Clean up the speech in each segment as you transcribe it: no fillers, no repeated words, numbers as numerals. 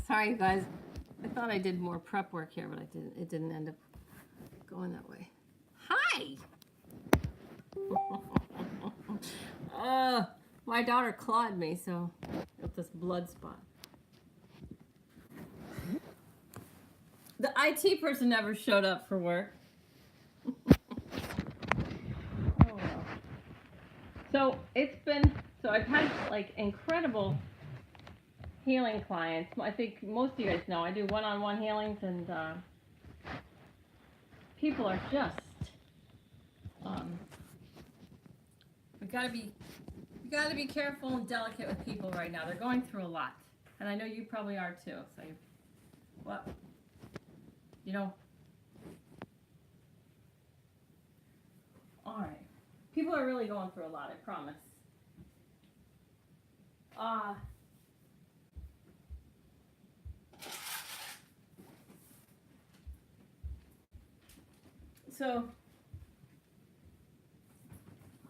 Sorry, you guys. I thought I did more prep work here, but I didn't. It didn't end up going that way. Hi. My daughter clawed me, so got this blood spot. The IT person never showed up for work. Oh well. So I've had like incredible healing clients. I think most of you guys know I do one-on-one healings, and people are just we gotta be careful and delicate with people right now. They're going through a lot, and I know you probably are too. So all right. People are really going through a lot. I promise. So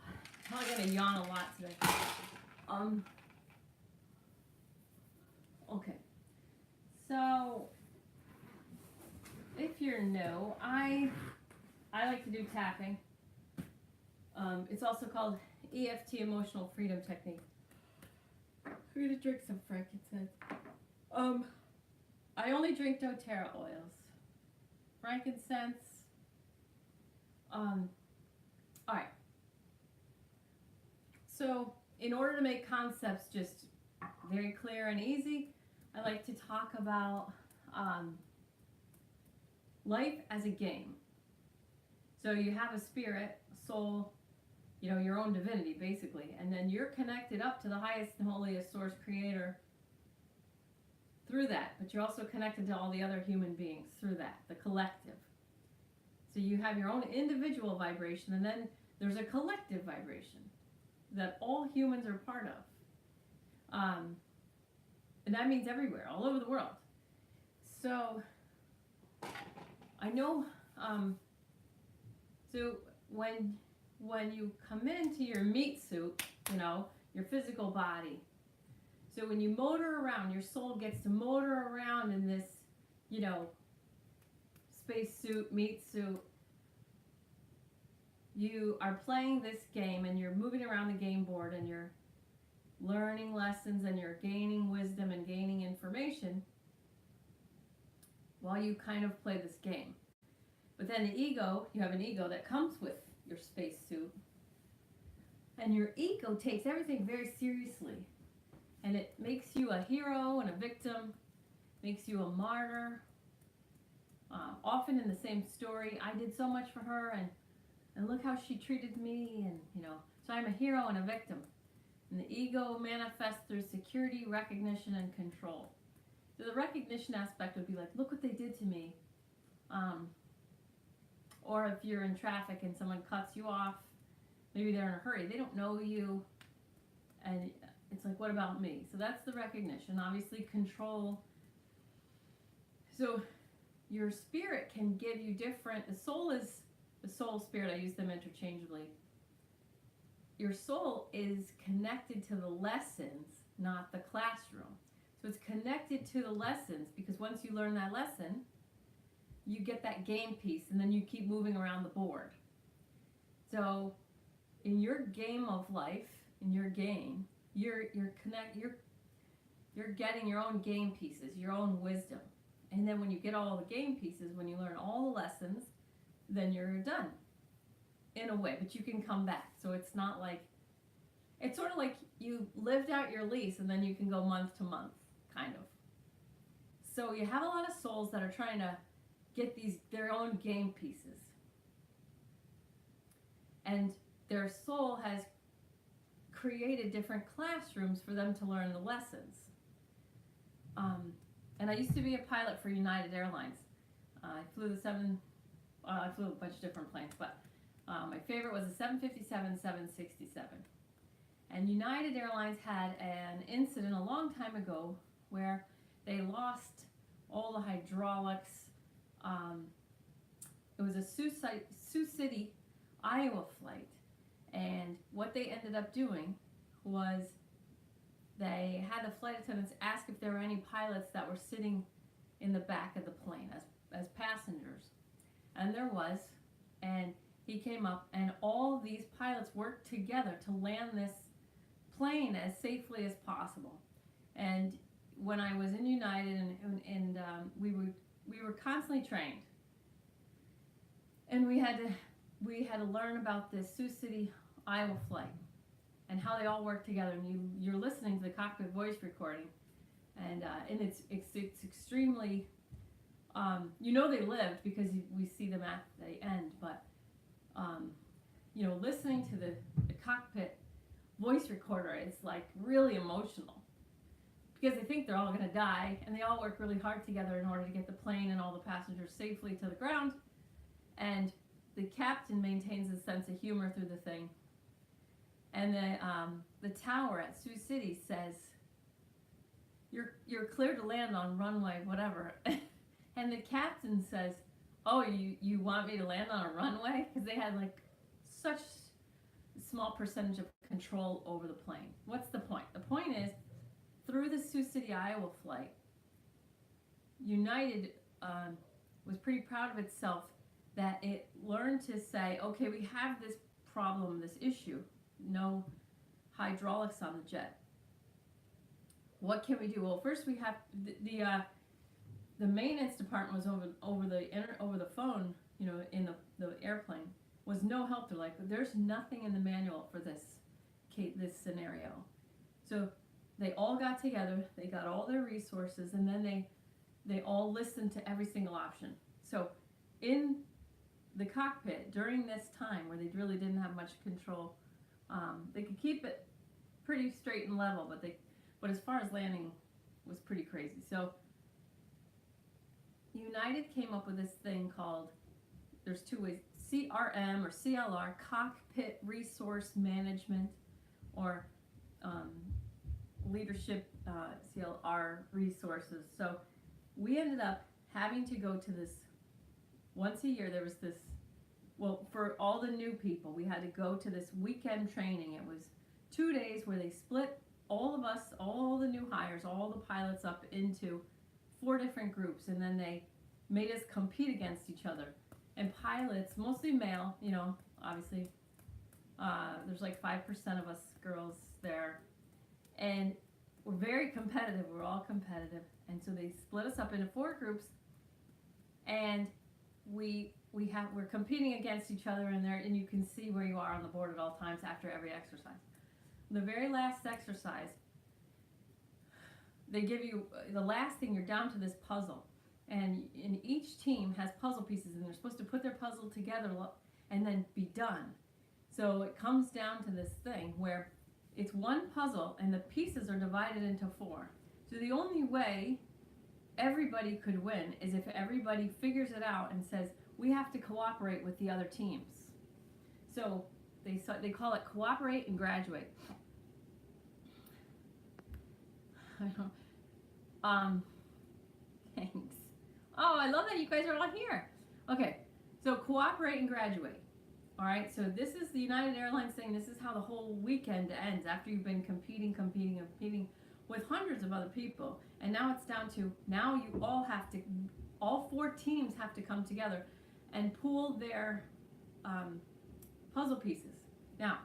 I'm probably gonna yawn a lot today. Okay. So if you're new, I like to do tapping. It's also called EFT, Emotional Freedom Technique. I'm gonna drink some frankincense. I only drink doTERRA oils. Frankincense. Alright. So, in order to make concepts just very clear and easy, I like to talk about life as a game. So you have a spirit, a soul, your own divinity, basically. And then you're connected up to the highest and holiest source creator through that. But you're also connected to all the other human beings through that, the collective. So you have your own individual vibration, and then there's a collective vibration that all humans are part of. And that means everywhere, all over the world. So I know, so when you come into your meat suit, your physical body, so when you motor around, your soul gets to motor around in this, space suit, meat suit. You are playing this game and you're moving around the game board and you're learning lessons and you're gaining wisdom and gaining information while you kind of play this game. But then the ego, you have an ego that comes with your space suit. And your ego takes everything very seriously. And it makes you a hero and a victim, makes you a martyr. Often in the same story, I did so much for her and look how she treated me, and so I'm a hero and a victim. And the ego manifests through security, recognition, and control. So the recognition aspect would be like, look what they did to me. Or if you're in traffic and someone cuts you off, maybe they're in a hurry, they don't know you, and it's like, what about me? So that's the recognition. Obviously, control. So your spirit can give you different, the soul is the soul, spirit, I use them interchangeably. Your soul is connected to the lessons, not the classroom. So it's connected to the lessons because once you learn that lesson, you get that game piece and then you keep moving around the board. So in your game of life, in your game, you're getting your own game pieces, your own wisdom. And then when you get all the game pieces, when you learn all the lessons, then you're done in a way, but you can come back. So it's not like, it's sort of like you lived out your lease and then you can go month to month, kind of. So you have a lot of souls that are trying to get their own game pieces. And their soul has created different classrooms for them to learn the lessons. And I used to be a pilot for United Airlines. I flew I flew a bunch of different planes, but my favorite was a 757, 767. And United Airlines had an incident a long time ago where they lost all the hydraulics. It was a Sioux City, Iowa flight. And what they ended up doing was they had the flight attendants ask if there were any pilots that were sitting in the back of the plane as passengers. And there was, and he came up, and all these pilots worked together to land this plane as safely as possible. And when I was in United, and we were constantly trained, and we had to learn about this Sioux City, Iowa flight, and how they all work together. And you're listening to the cockpit voice recording, and it's extremely, they lived because we see them at the end, but listening to the cockpit voice recorder, it's like really emotional because they think they're all going to die, and they all work really hard together in order to get the plane and all the passengers safely to the ground. And the captain maintains a sense of humor through the thing. And the tower at Sioux City says, "You're clear to land on runway whatever." And the captain says, "Oh, you want me to land on a runway?" Because they had like such a small percentage of control over the plane. What's the point? The point is, through the Sioux City, Iowa flight, United was pretty proud of itself that it learned to say, okay, we have this problem, this issue, no hydraulics on the jet. What can we do? Well, first we have the maintenance department was over the phone, in the airplane, was no help. They're like, there's nothing in the manual for this scenario. So they all got together, they got all their resources, and then they all listened to every single option. So in the cockpit during this time where they really didn't have much control, they could keep it pretty straight and level, but as far as landing was pretty crazy. So United came up with this thing called, there's two ways, CRM or CLR, Cockpit Resource Management, or leadership, CLR resources. So we ended up having to go to this once a year. There was this, for all the new people, we had to go to this weekend training. It was 2 days where they split all of us, all the new hires, all the pilots up into 4 different groups, and then they made us compete against each other. And pilots, mostly male, obviously, there's like 5% of us girls there, and we're very competitive. We're all competitive, and so they split us up into 4 groups, and we're competing against each other in there, and you can see where you are on the board at all times after every exercise. The very last exercise, they give you the last thing. You're down to this puzzle, and each team has puzzle pieces, and they're supposed to put their puzzle together and then be done. So it comes down to this thing where it's one puzzle and the pieces are divided into 4. So the only way everybody could win is if everybody figures it out and says, we have to cooperate with the other teams. So they call it cooperate and graduate. Thanks. Oh, I love that you guys are all here. Okay, so cooperate and graduate. All right, so this is the United Airlines thing. This is how the whole weekend ends after you've been competing with hundreds of other people. And now it's down to, now you all 4 teams have to come together and pool their puzzle pieces. Now,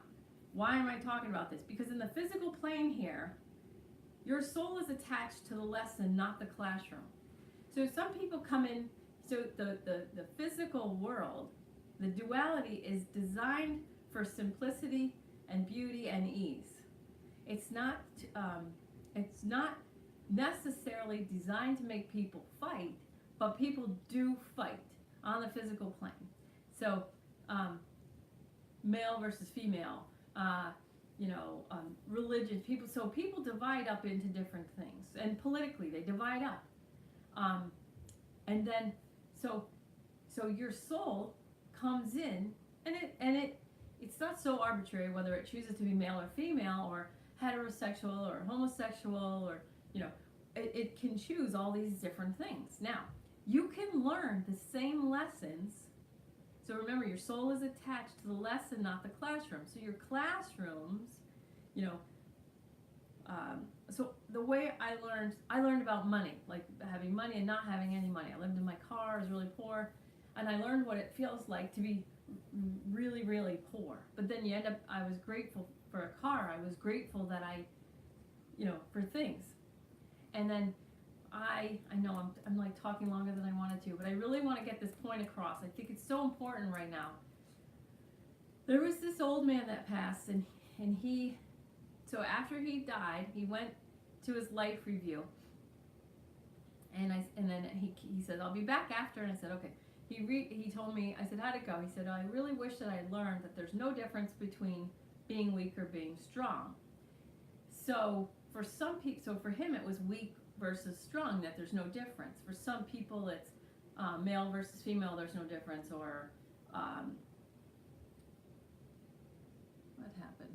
why am I talking about this? Because in the physical plane here, your soul is attached to the lesson, not the classroom. So some people come in, so the physical world, the duality is designed for simplicity and beauty and ease. It's not necessarily designed to make people fight, but people do fight on the physical plane. So male versus female, religion, people divide up into different things, and politically they divide up, and then so your soul comes in, and it's not so arbitrary whether it chooses to be male or female or heterosexual or homosexual, or it can choose all these different things. Now you can learn the same lessons. So remember, your soul is attached to the lesson, not the classroom. So your classrooms, So the way I learned about money, like having money and not having any money. I lived in my car, I was really poor, and I learned what it feels like to be really, really poor. But then you end up, I was grateful for a car. I was grateful that for things. And then I know I'm like talking longer than I wanted to, but I really want to get this point across. I think it's so important right now. There was this old man that passed, and so after he died, he went to his life review, and then he said, I'll be back after, and I said, okay. He told me, I said, how'd it go? He said, I really wish that I learned that there's no difference between being weak or being strong. So for some people, so for him it was weak versus strong, that there's no difference. For some people it's male versus female, there's no difference, or what happened?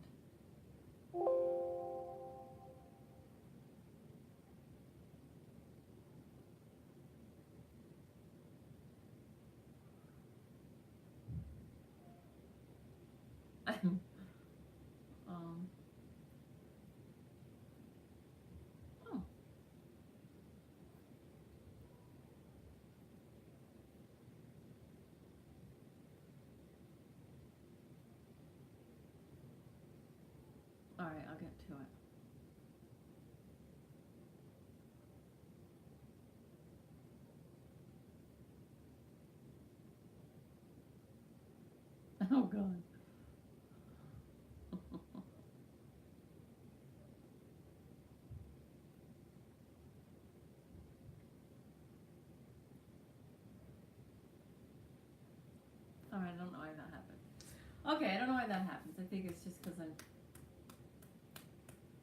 um, oh, all right, I'll get to it. Oh God. All right, I don't know why that happened. Okay, I don't know why that happens. I think it's just because I'm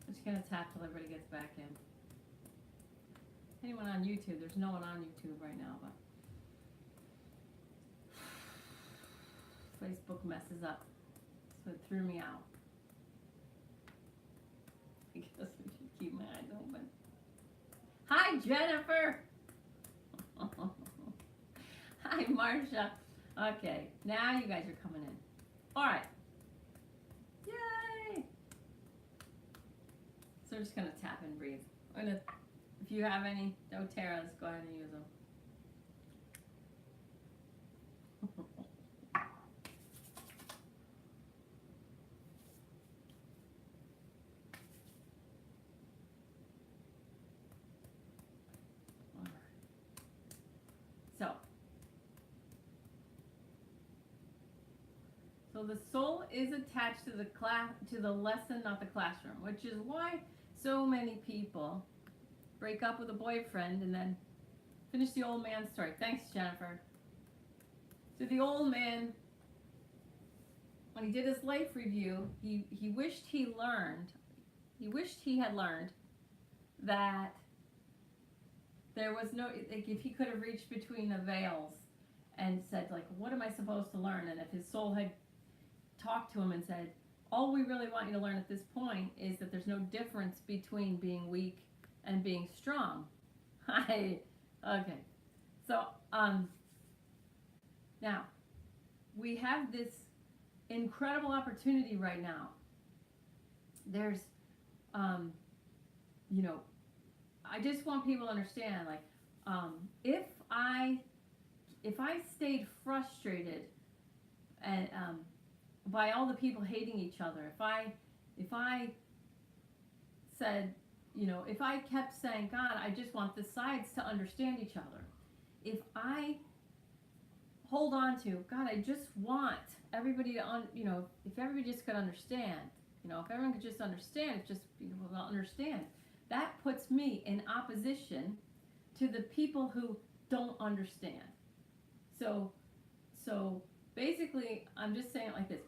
just gonna tap till everybody gets back in. Anyone on YouTube? There's no one on YouTube right now, but Facebook messes up, so it threw me out. I guess I should keep my eyes open. Hi, Jennifer. Hi, Marcia. Okay, now you guys are coming in. All right. Yay! So we're just gonna tap and breathe. If you have any doTERRAs, go ahead and use them. All right. So the soul is attached to the lesson, not the classroom, which is why so many people break up with a boyfriend and then finish the old man story. Thanks, Jennifer. So the old man, when he did his life review, he wished he had learned that there was no, like, if he could have reached between the veils and said, like, what am I supposed to learn? And if his soul had talked to him and said, all we really want you to learn at this point is that there's no difference between being weak and being strong. Okay. So, now, we have this incredible opportunity right now. There's, I just want people to understand, like, if I stayed frustrated and by all the people hating each other, if I said, if I kept saying, God, I just want the sides to understand each other, if I hold on to, God, I just want everybody to, if everybody just could understand, if everyone could just understand, if just people will understand, that puts me in opposition to the people who don't understand. So basically, I'm just saying it like this.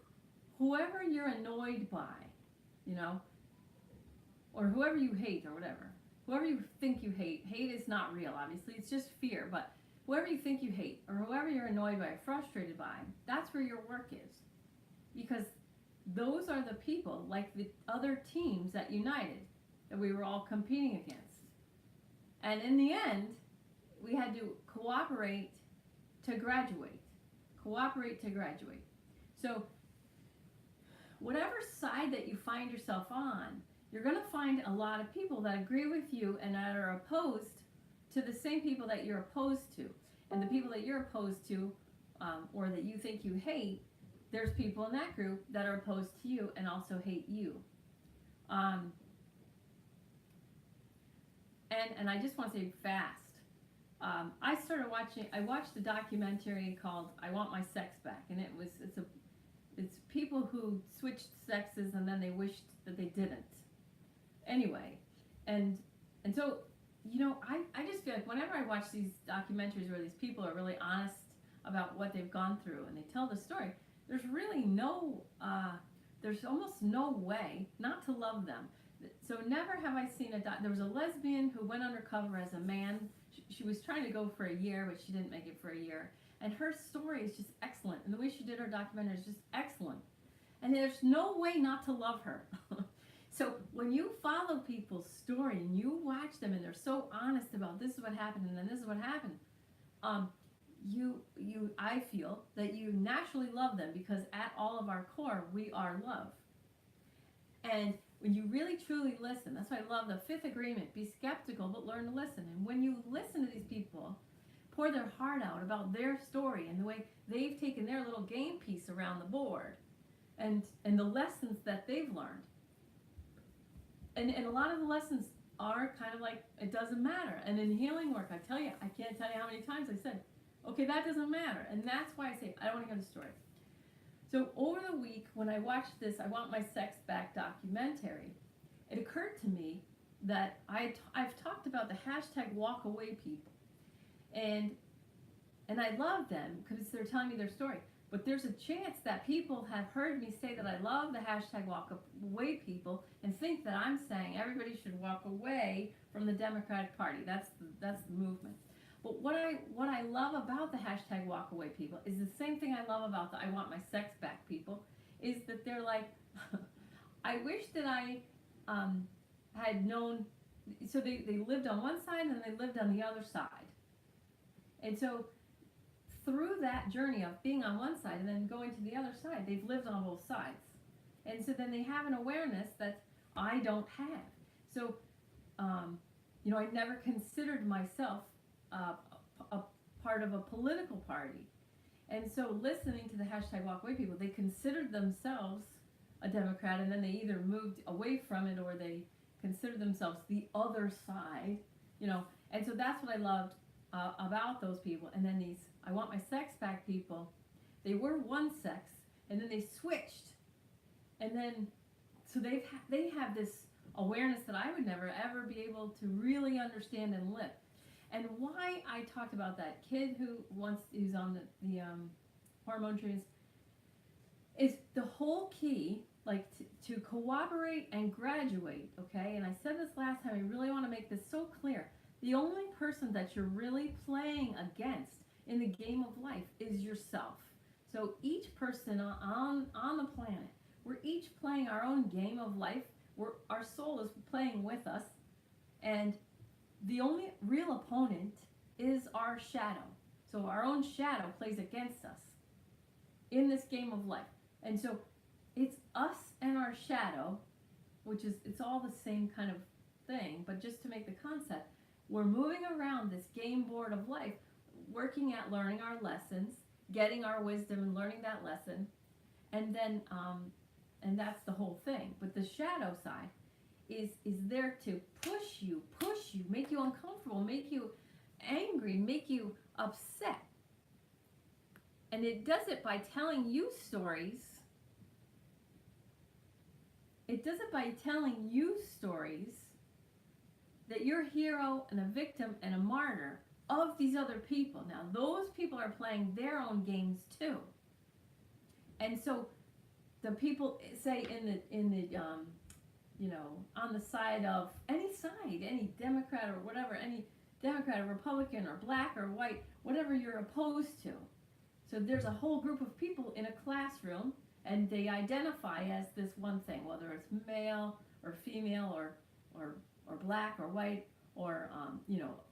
Whoever you're annoyed by, or whoever you hate or whatever, whoever you think you hate is not real, obviously, it's just fear, but whoever you think you hate or whoever you're annoyed by or frustrated by, that's where your work is. Because those are the people, like the other teams at United, that we were all competing against. And in the end, we had to cooperate to graduate. So whatever side that you find yourself on, you're going to find a lot of people that agree with you and that are opposed to the same people that you're opposed to. And the people that you're opposed to, or that you think you hate, there's people in that group that are opposed to you and also hate you. And I just want to say fast. I watched a documentary called "I Want My Sex Back," and it's people who switched sexes and then they wished that they didn't. Anyway, and so I just feel like whenever I watch these documentaries where these people are really honest about what they've gone through and they tell the story, there's really there's almost no way not to love them. So never have I seen there was a lesbian who went undercover as a man. She was trying to go for a year, but she didn't make it for a year. And her story is just excellent. And the way she did her documentary is just excellent. And there's no way not to love her. So when you follow people's story and you watch them and they're so honest about this is what happened and then this is what happened, I feel that you naturally love them because at all of our core, we are love. And when you really truly listen, that's why I love the fifth agreement, be skeptical but learn to listen. And when you listen to these people pour their heart out about their story and the way they've taken their little game piece around the board and the lessons that they've learned. And a lot of the lessons are kind of like, it doesn't matter. And in healing work, I tell you, I can't tell you how many times I said, okay, that doesn't matter. And that's why I say, I don't want to hear the story. So over the week, when I watched this I Want My Sex Back documentary, it occurred to me that I've talked about the hashtag walk away people. And I love them because they're telling me their story. But there's a chance that people have heard me say that I love the hashtag walk away people and think that I'm saying everybody should walk away from the Democratic Party. That's the movement. But what I love about the hashtag walk away people is the same thing I love about the I Want My Sex Back people, is that they're like, I wish that I had known, so they lived on one side and they lived on the other side. And so through that journey of being on one side and then going to the other side, they've lived on both sides. And so then they have an awareness that I don't have. So, I never considered myself a part of a political party. And so listening to the hashtag walk away people, they considered themselves a Democrat and then they either moved away from it or they considered themselves the other side, And so that's what I loved about those people. And then these I Want My Sex Back people, they were one sex and then they switched. And then, so they have this awareness that I would never ever be able to really understand and live. And why I talked about that kid who's on the hormone treatments is the whole key, like to cooperate and graduate, okay? And I said this last time, I really want to make this so clear. The only person that you're really playing against in the game of life is yourself. So each person on the planet, we're each playing our own game of life. Our soul is playing with us. And the only real opponent is our shadow. So our own shadow plays against us in this game of life. And so it's us and our shadow, it's all the same kind of thing, but just to make the concept, we're moving around this game board of life, working at learning our lessons, getting our wisdom and learning that lesson, and then, and that's the whole thing. But the shadow side is there to push you, make you uncomfortable, make you angry, make you upset. And it does it by telling you stories. It does it by telling you stories that you're a hero and a victim and a martyr of these other people. Now, those people are playing their own games too. And so the people say in the on the side of any Democrat or whatever, any Democrat or Republican or black or white, whatever you're opposed to. So there's a whole group of people in a classroom and they identify as this one thing, whether it's male or female or black or white or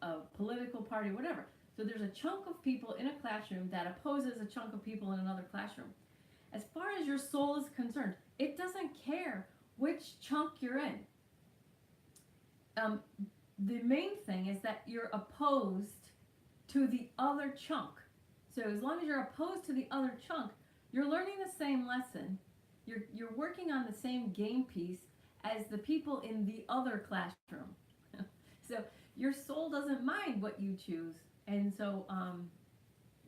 a political party, whatever. So there's a chunk of people in a classroom that opposes a chunk of people in another classroom. As far as your soul is concerned, it doesn't care which chunk you're in. um, the main thing is that you're opposed to the other chunk. So as long as you're opposed to the other chunk, you're learning the same lesson. You're working on the same game piece as the people in the other classroom. So your soul doesn't mind what you choose. And so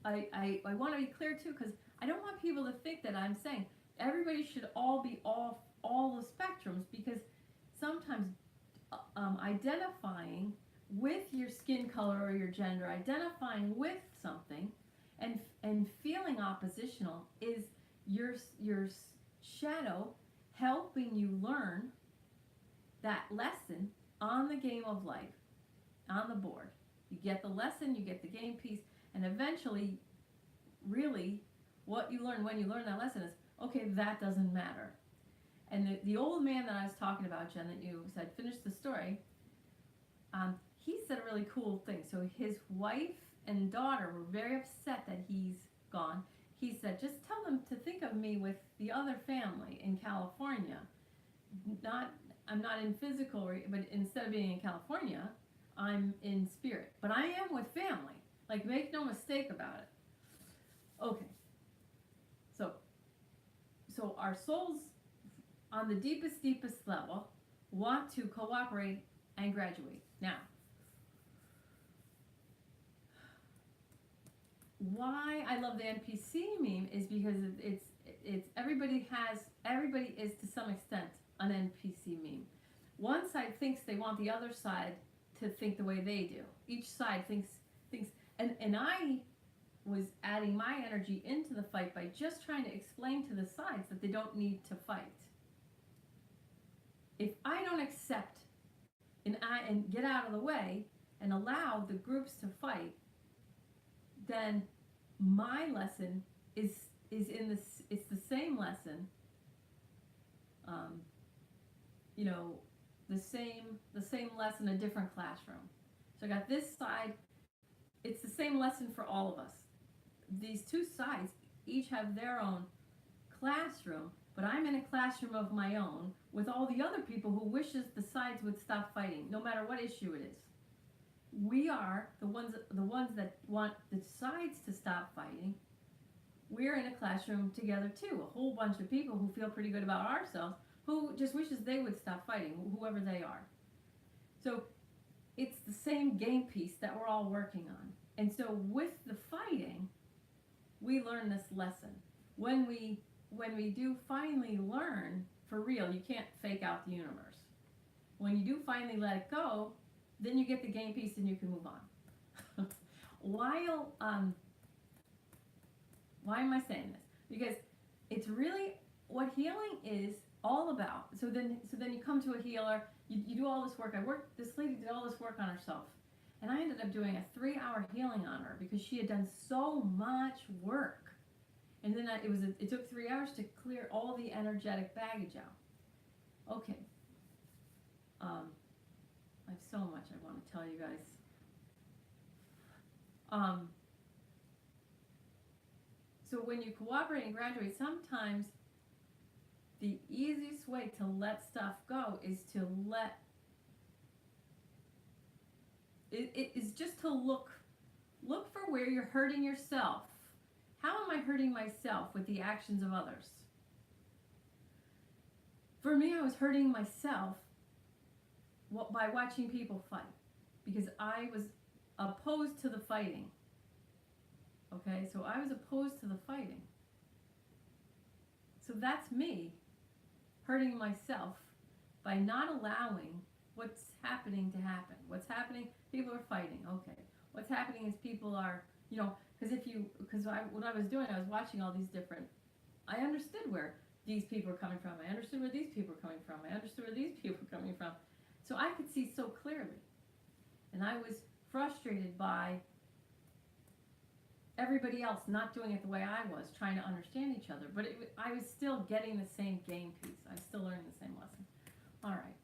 I want to be clear too, because I don't want people to think that I'm saying everybody should all be off all the spectrums, because sometimes identifying with your skin color or your gender, identifying with something, and feeling oppositional is your shadow helping you learn that lesson on the game of life, on the board. You get the lesson, you get the game piece, and eventually, really, what you learn when you learn that lesson is, okay, that doesn't matter. And the old man that I was talking about, Jen, that you said, finish the story, he said a really cool thing. So his wife and daughter were very upset that he's gone. He said, just tell them to think of me with the other family in California. I'm not in physical, but instead of being in California, I'm in spirit. But I am with family. Like, make no mistake about it. Okay. So our souls on the deepest level want to cooperate and graduate. Now, why I love the NPC meme is because it's everybody is to some extent an NPC meme. One side thinks they want the other side to think the way they do. Each side thinks, and I was adding my energy into the fight by just trying to explain to the sides that they don't need to fight. If I don't accept and get out of the way and allow the groups to fight, then my lesson is in this. It's the same lesson. The same lesson, a different classroom. So I got this side. It's the same lesson for all of us. These two sides each have their own classroom, but I'm in a classroom of my own with all the other people who wishes the sides would stop fighting, no matter what issue it is. We are the ones that want the sides to stop fighting. We're in a classroom together too, a whole bunch of people who feel pretty good about ourselves, who just wishes they would stop fighting, whoever they are. So it's the same game piece that we're all working on. And so with the fighting, we learn this lesson. When we do finally learn for real, you can't fake out the universe. When you do finally let it go, then you get the game piece and you can move on. Why am I saying this? Because it's really what healing is all about. So then you come to a healer, you do all this work. This lady did all this work on herself. And I ended up doing a 3-hour healing on her because she had done so much work. And then it took 3 hours to clear all the energetic baggage out. Okay. I have so much I want to tell you guys. So when you cooperate and graduate, sometimes the easiest way to let stuff go is to it is just to look for where you're hurting yourself. How am I hurting myself with the actions of others? For me, I was hurting myself by watching people fight, because I was opposed to the fighting. Okay, so I was opposed to the fighting. So that's me hurting myself by not allowing what's happening to happen. What's happening? People are fighting. Okay. What's happening is people are, when I was doing, I was watching all these different, I understood where these people are coming from. I understood where these people are coming from. I understood where these people are coming from. So I could see so clearly. And I was frustrated by everybody else not doing it the way I was, trying to understand each other. But I was still getting the same game piece. I was still learning the same lesson. All right.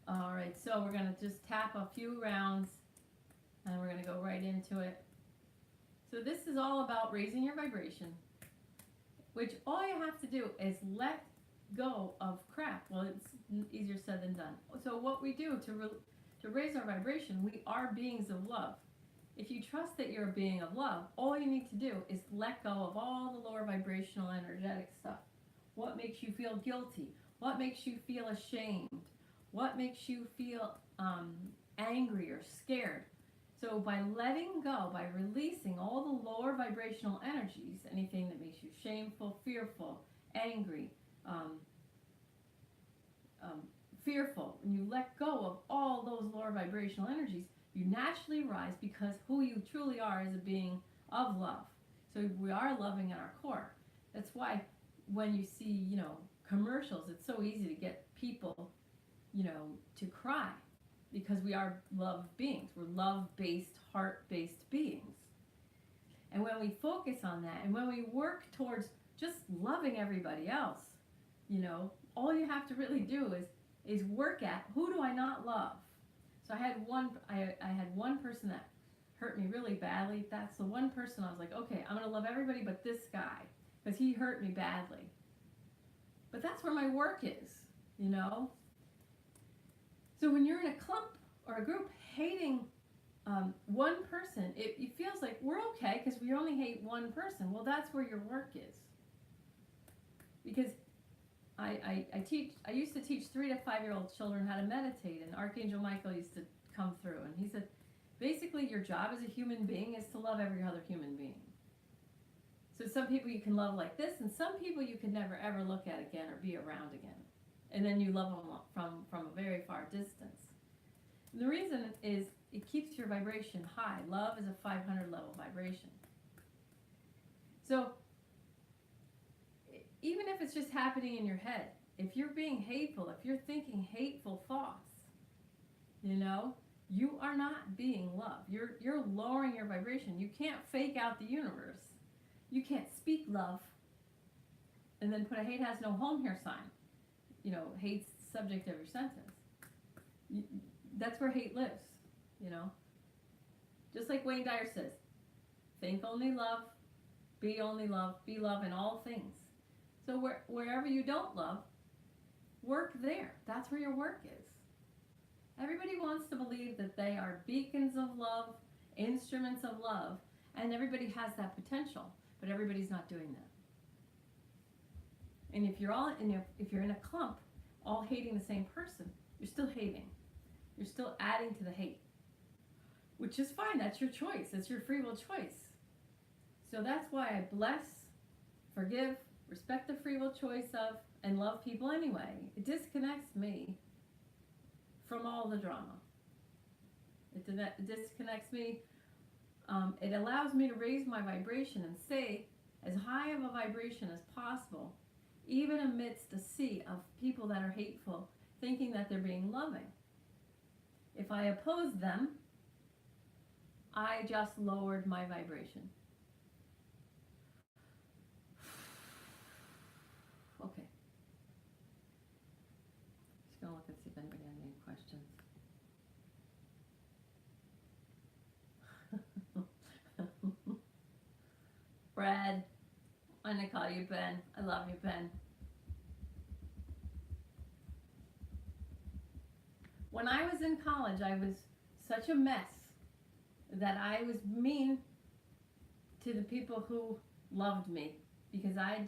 All right, so we're going to just tap a few rounds, and we're going to go right into it. So this is all about raising your vibration. which all you have to do is let go of crap. Well, it's easier said than done. So what we do to raise our vibration, we are beings of love. If you trust that you're a being of love, all you need to do is let go of all the lower vibrational energetic stuff. What makes you feel guilty? What makes you feel ashamed? What makes you feel angry or scared? So by letting go, by releasing all the lower vibrational energies, anything that makes you shameful, fearful, angry, fearful, when you let go of all those lower vibrational energies, you naturally rise because who you truly are is a being of love. So we are loving at our core. That's why when you see, commercials, it's so easy to get people, to cry, because we are love beings. We're love-based, heart-based beings. And when we focus on that, and when we work towards just loving everybody else, all you have to really do is work at, who do I not love? So I had one person that hurt me really badly. That's the one person I was like, okay, I'm going to love everybody but this guy because he hurt me badly. But that's where my work is, So when you're in a clump or a group hating one person, it feels like we're okay because we only hate one person. Well, that's where your work is. Because I used to teach 3 to 5-year-old children how to meditate, and Archangel Michael used to come through, and he said, basically your job as a human being is to love every other human being. So some people you can love like this, and some people you can never ever look at again or be around again. And then you love them from a very far distance. And the reason is it keeps your vibration high. Love is a 500 level vibration. So even if it's just happening in your head, if you're being hateful, if you're thinking hateful thoughts, you are not being love. You're lowering your vibration. You can't fake out the universe. You can't speak love and then put a hate has no home here sign. Hate's the subject of your sentence. That's where hate lives, Just like Wayne Dyer says, think only love, be love in all things. So wherever you don't love, work there. That's where your work is. Everybody wants to believe that they are beacons of love, instruments of love, and everybody has that potential, but everybody's not doing that. And if you're in a clump, all hating the same person, you're still hating. You're still adding to the hate, which is fine. That's your choice. It's your free will choice. So that's why I bless, forgive, respect the free will choice of, and love people anyway. It disconnects me from all the drama. It disconnects me. It allows me to raise my vibration and stay as high of a vibration as possible, even amidst a sea of people that are hateful, thinking that they're being loving. If I oppose them, I just lowered my vibration. Okay. Just gonna look and see if anybody had any questions. Brad, I'm gonna call you Ben. I love you, Ben. When I was in college, I was such a mess that I was mean to the people who loved me because I was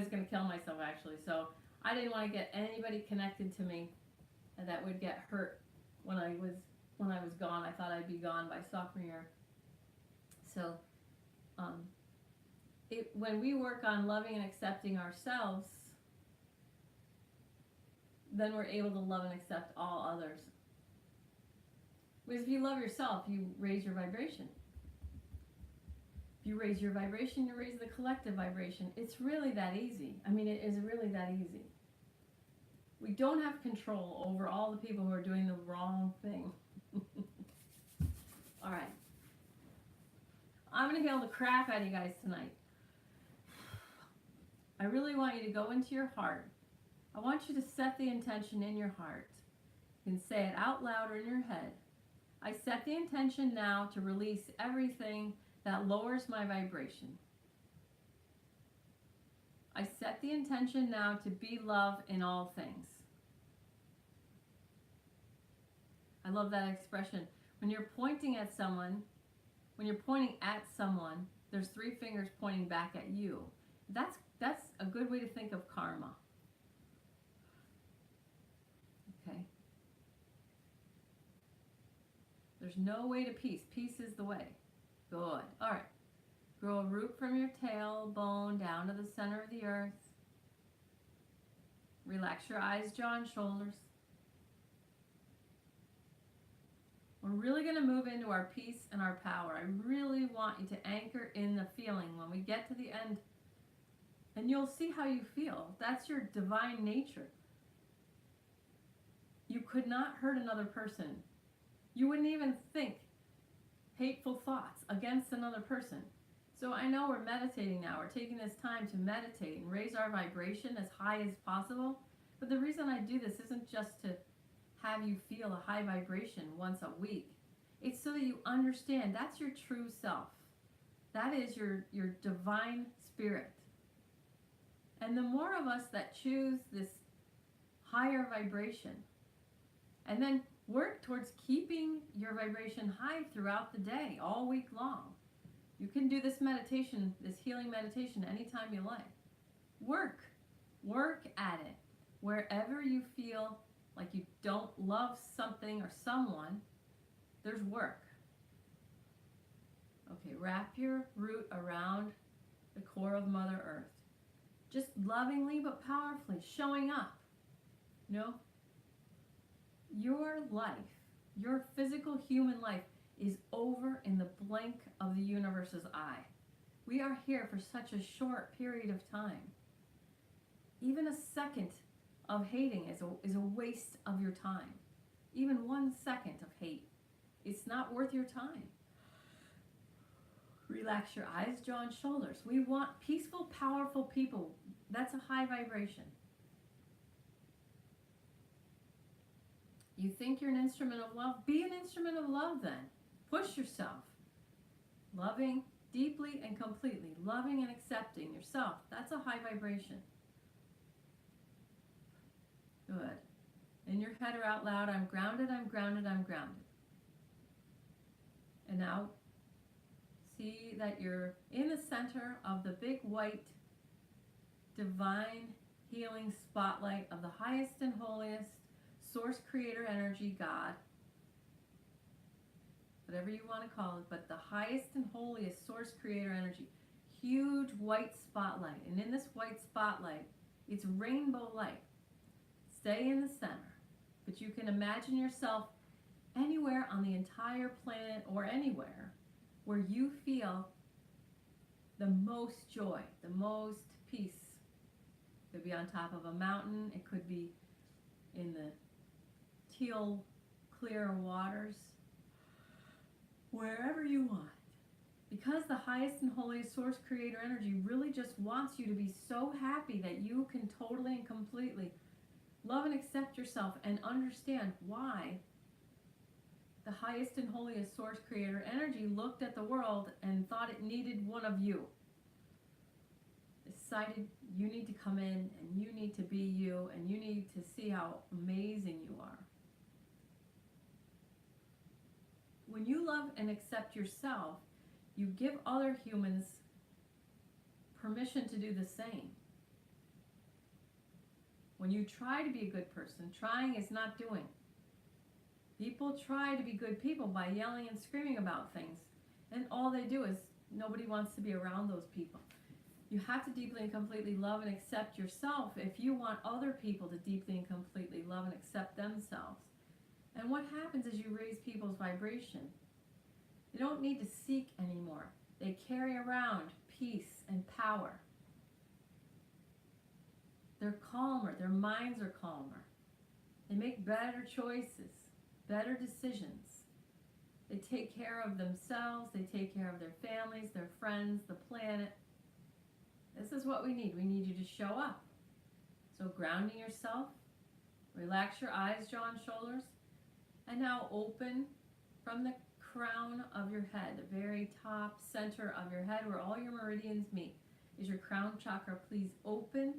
going to kill myself actually. So I didn't want to get anybody connected to me that would get hurt when I was gone. I thought I'd be gone by sophomore year. So when we work on loving and accepting ourselves, then we're able to love and accept all others. Because if you love yourself, you raise your vibration. If you raise your vibration, you raise the collective vibration. It's really that easy. I mean, it is really that easy. We don't have control over all the people who are doing the wrong thing. All right. I'm going to heal the crap out of you guys tonight. I really want you to go into your heart. I want you to set the intention in your heart. You can say it out loud or in your head. I set the intention now to release everything that lowers my vibration. I set the intention now to be love in all things. I love that expression. When you're pointing at someone, there's three fingers pointing back at you. That's a good way to think of karma. Okay? There's no way to peace. Peace is the way. Good. All right. Grow a root from your tailbone down to the center of the earth. Relax your eyes, jaw, and shoulders. We're really going to move into our peace and our power. I really want you to anchor in the feeling when we get to the end. And you'll see how you feel. That's your divine nature. You could not hurt another person. You wouldn't even think hateful thoughts against another person. So I know we're meditating now. We're taking this time to meditate and raise our vibration as high as possible. But the reason I do this isn't just to have you feel a high vibration once a week. It's so that you understand that's your true self. That is your divine spirit. And the more of us that choose this higher vibration and then work towards keeping your vibration high throughout the day, all week long. You can do this meditation, this healing meditation, anytime you like. Work at it. Wherever you feel like you don't love something or someone, there's work. Okay, wrap your root around the core of Mother Earth. Just lovingly but powerfully showing up. You know, your life, your physical human life is over in the blink of the universe's eye. We are here for such a short period of time. Even a second of hating is a waste of your time. Even 1 second of hate, it's not worth your time. Relax your eyes, jaw, and shoulders. We want peaceful, powerful people. That's a high vibration. You think you're an instrument of love? Be an instrument of love then. Push yourself. Loving deeply and completely. Loving and accepting yourself. That's a high vibration. Good. In your head or out loud, I'm grounded, I'm grounded, I'm grounded. And now, see that you're in the center of the big white divine healing spotlight of the highest and holiest source creator energy, God. Whatever you want to call it, but the highest and holiest source creator energy. Huge white spotlight. And in this white spotlight, it's rainbow light. Stay in the center. But you can imagine yourself anywhere on the entire planet or anywhere where you feel the most joy, the most peace. It could be on top of a mountain. It could be in the teal, clear waters. Wherever you want. Because the highest and holiest source creator energy really just wants you to be so happy that you can totally and completely love and accept yourself and understand why the highest and holiest source creator energy looked at the world and thought it needed one of you. Decided you need to come in and you need to be you and you need to see how amazing you are. When you love and accept yourself, you give other humans permission to do the same. When you try to be a good person, trying is not doing. People try to be good people by yelling and screaming about things, and all they do is nobody wants to be around those people. You have to deeply and completely love and accept yourself if you want other people to deeply and completely love and accept themselves. And what happens is you raise people's vibration. They don't need to seek anymore. They carry around peace and power. They're calmer. Their minds are calmer. They make better choices, better decisions. They take care of themselves. They take care of their families, their friends, the planet. This is what we need. We need you to show up. So grounding yourself, relax your eyes, jaw, and shoulders. And now open from the crown of your head, the very top center of your head where all your meridians meet. is your crown chakra. Please open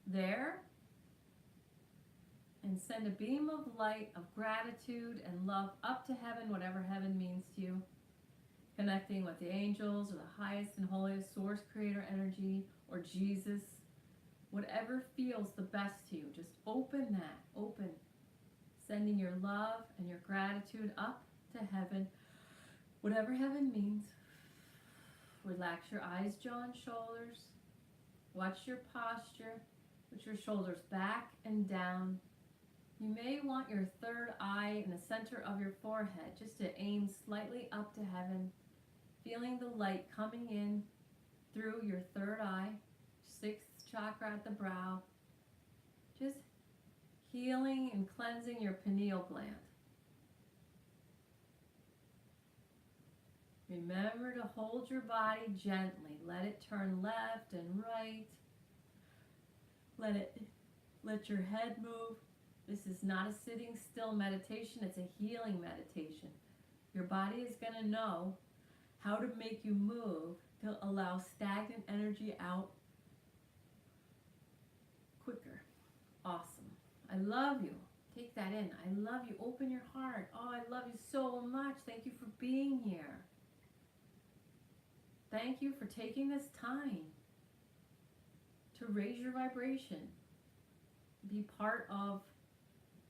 there and send a beam of light, of gratitude and love up to heaven, whatever heaven means to you. Connecting with the angels or the highest and holiest source creator energy or Jesus. Whatever feels the best to you. Just open that. Open. Sending your love and your gratitude up to heaven. Whatever heaven means. Relax your eyes, jaw, and shoulders. Watch your posture. Put your shoulders back and down. You may want your third eye in the center of your forehead just to aim slightly up to heaven. Feeling the light coming in through your third eye, sixth chakra at the brow. Just healing and cleansing your pineal gland. Remember to hold your body gently. Let it turn left and right. Let your head move. This is not a sitting still meditation. It's a healing meditation. Your body is going to know how to make you move to allow stagnant energy out quicker. Awesome. I love you. Take that in. I love you. Open your heart. Oh, I love you so much. Thank you for being here. Thank you for taking this time to raise your vibration. Be part of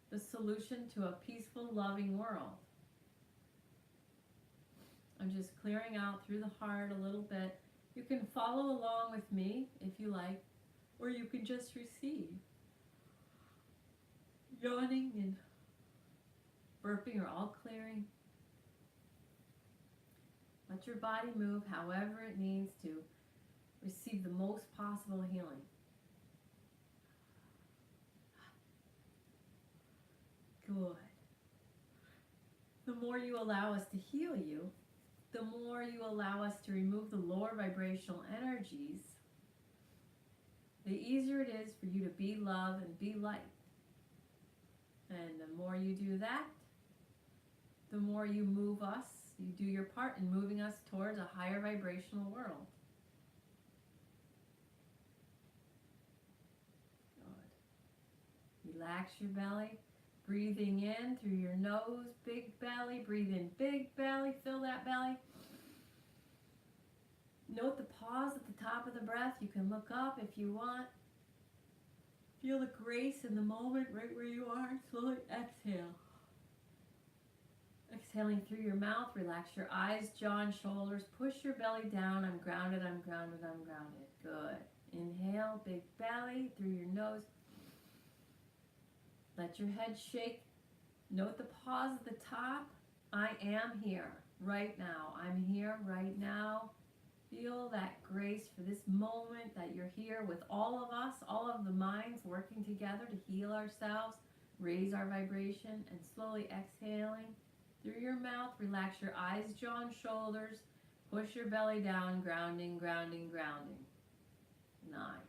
the solution to a peaceful, loving world. I'm just clearing out through the heart a little bit. You can follow along with me if you like, or you can just receive. Yawning and burping are all clearing. Let your body move however it needs to receive the most possible healing. Good. The more you allow us to heal you, the more you allow us to remove the lower vibrational energies, the easier it is for you to be love and be light. And the more you do that, the more you move us, you do your part in moving us towards a higher vibrational world. Good. Relax your belly. Breathing in through your nose, big belly. Breathe in, big belly. Fill that belly. Note the pause at the top of the breath. You can look up if you want. Feel the grace in the moment right where you are. Slowly exhale. Exhaling through your mouth. Relax your eyes, jaw, and shoulders. Push your belly down. I'm grounded, I'm grounded, I'm grounded. Good. Inhale, big belly through your nose. Let your head shake. Note the pause at the top. I am here right now. I'm here right now. Feel that grace for this moment that you're here with all of us, all of the minds working together to heal ourselves, raise our vibration, and slowly exhaling through your mouth. Relax your eyes, jaw, and shoulders. Push your belly down, grounding, grounding, grounding. Nice.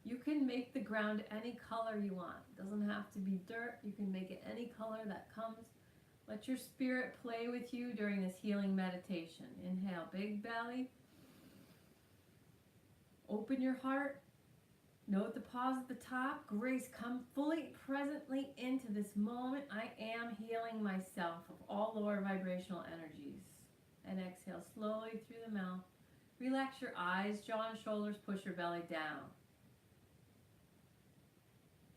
You can make the ground any color you want. It doesn't have to be dirt. You can make it any color that comes. Let your spirit play with you during this healing meditation. Inhale, big belly. Open your heart. Note the pause at the top. Grace, come fully presently into this moment. I am healing myself of all lower vibrational energies. And exhale slowly through the mouth. Relax your eyes, jaw, and shoulders. Push your belly down.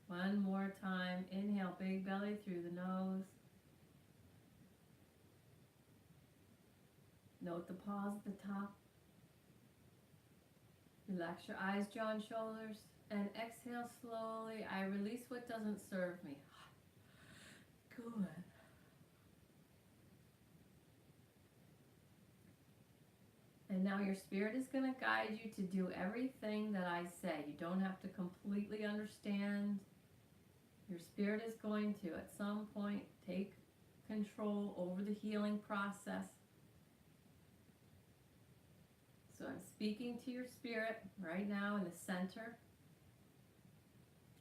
One more time. Inhale, big belly through the nose. Note the pause at the top. Relax your eyes, jaw, and shoulders. And exhale slowly. I release what doesn't serve me. Good. And now your spirit is going to guide you to do everything that I say. You don't have to completely understand. Your spirit is going to, at some point, take control over the healing process. So I'm speaking to your spirit right now in the center.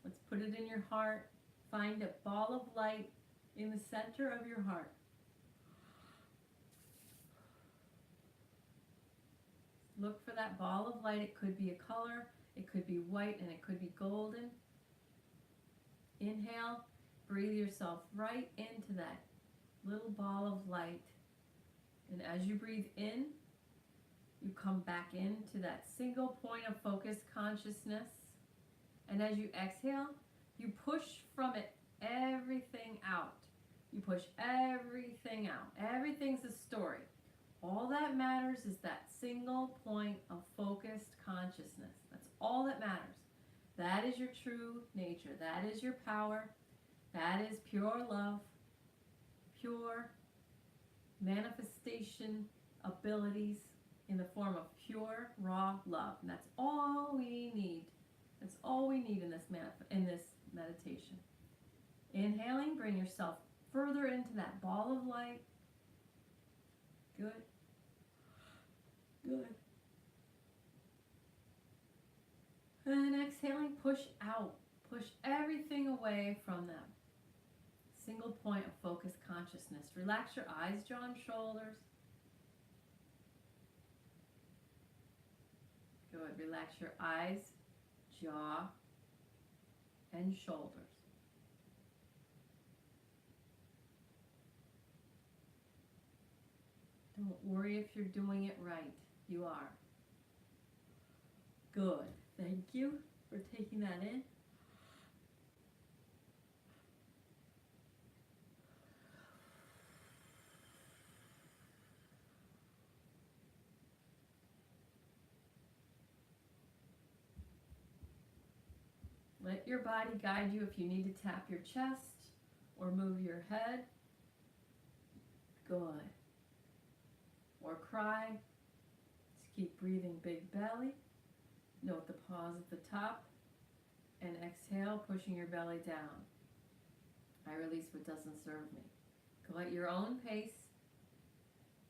Let's put it in your heart. Find a ball of light in the center of your heart. Look for that ball of light. It could be a color, it could be white, and it could be golden. Inhale, breathe yourself right into that little ball of light. And as you breathe in, you come back into that single point of focused consciousness. And as you exhale, you push from it everything out. You push everything out. Everything's a story. All that matters is that single point of focused consciousness. That's all that matters. That is your true nature. That is your power. That is pure love, pure manifestation abilities in the form of pure, raw love. And that's all we need. That's all we need in this meditation. Inhaling, bring yourself further into that ball of light. Good. Good. And exhaling, push out. Push everything away from them. Single point of focused consciousness. Relax your eyes, jaw, and shoulders. Good. Relax your eyes, jaw, and shoulders. Don't worry if you're doing it right. You are. Good. Thank you for taking that in. Let your body guide you if you need to tap your chest or move your head. Good. Or cry. Just keep breathing, big belly. Note the pause at the top. And exhale, pushing your belly down. I release what doesn't serve me. Go at your own pace,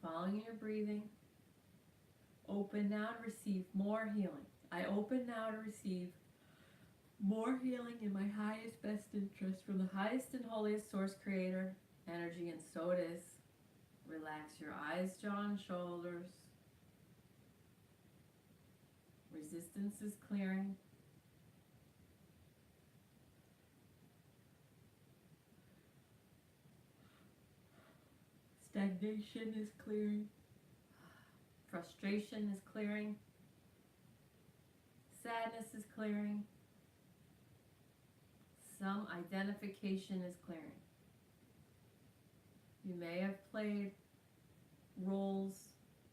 following your breathing. Open now to receive more healing. I open now to receive more healing in my highest, best interest from the highest and holiest source creator energy, and so it is. Relax your eyes, jaw, and shoulders. Resistance is clearing. Stagnation is clearing. Frustration is clearing. Sadness is clearing. Some identification is clearing. You may have played roles,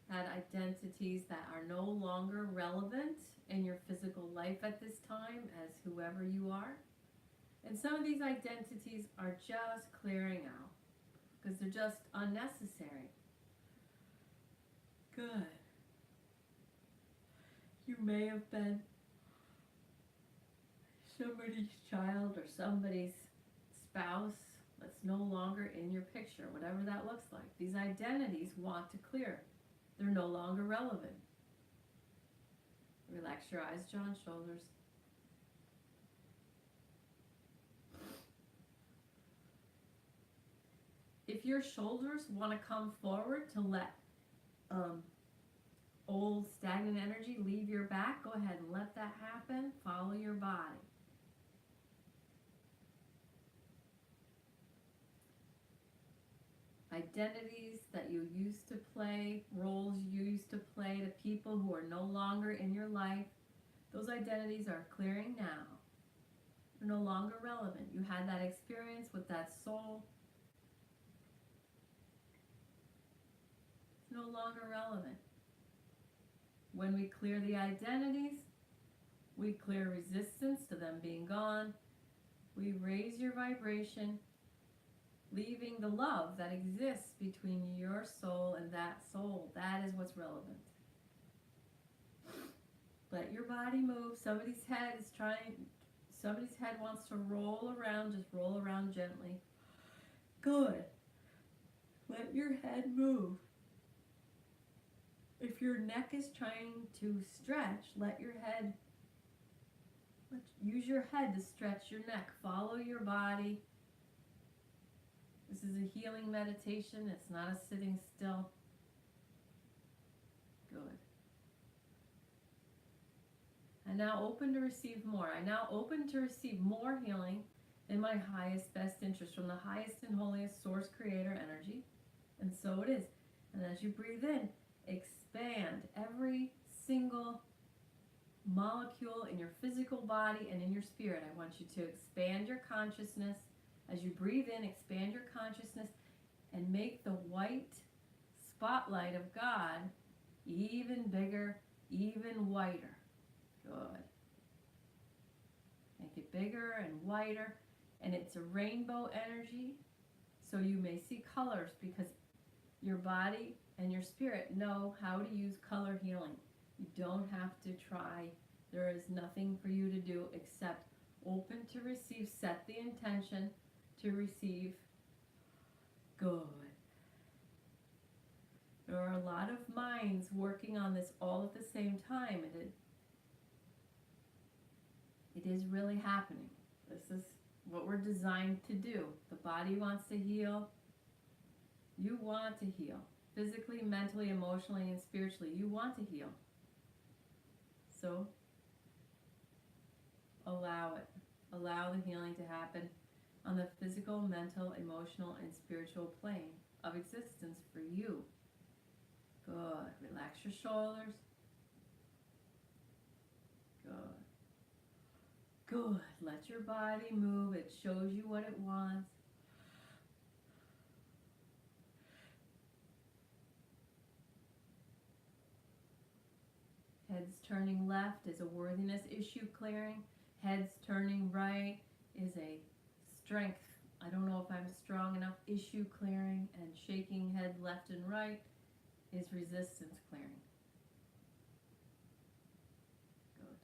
had identities that are no longer relevant in your physical life at this time as whoever you are. And some of these identities are just clearing out because they're just unnecessary. Good. You may have been somebody's child or somebody's spouse that's no longer in your picture, whatever that looks like. These identities want to clear. They're no longer relevant. Relax your eyes, jaw, and shoulders. If your shoulders want to come forward to let old stagnant energy leave your back, go ahead and let that happen. Follow your body. Identities that you used to play, roles you used to play to people who are no longer in your life, those identities are clearing now. They're no longer relevant. You had that experience with that soul. It's no longer relevant. When we clear the identities, we clear resistance to them being gone. We raise your vibration, leaving the love that exists between your soul and that soul. That is what's relevant. Let your body move. Somebody's head wants to roll around. Just roll around gently. Good. Let your head move. If your neck is trying to stretch, use your head to stretch your neck. Follow your body. This is a healing meditation. It's not a sitting still. Good. I now open to receive more. I now open to receive more healing in my highest, best interest from the highest and holiest source creator energy. And so it is. And as you breathe in, expand every single molecule in your physical body and in your spirit. I want you to expand your consciousness. As you breathe in, expand your consciousness and make the white spotlight of God even bigger, even whiter. Good. Make it bigger and whiter. And it's a rainbow energy, so you may see colors, because your body and your spirit know how to use color healing. You don't have to try. There is nothing for you to do except open to receive. Set the intention to receive. Good. There are a lot of minds working on this all at the same time. It is really happening. This is what we're designed to do. The body wants to heal. You want to heal. Physically, mentally, emotionally, and spiritually. You want to heal. So, allow it. Allow the healing to happen on the physical, mental, emotional, and spiritual plane of existence for you. Good. Relax your shoulders. Good. Good. Let your body move. It shows you what it wants. Heads turning left is a worthiness issue clearing. Heads turning right is a strength. I don't know if I'm strong enough issue clearing. And shaking head left and right is resistance clearing. Good.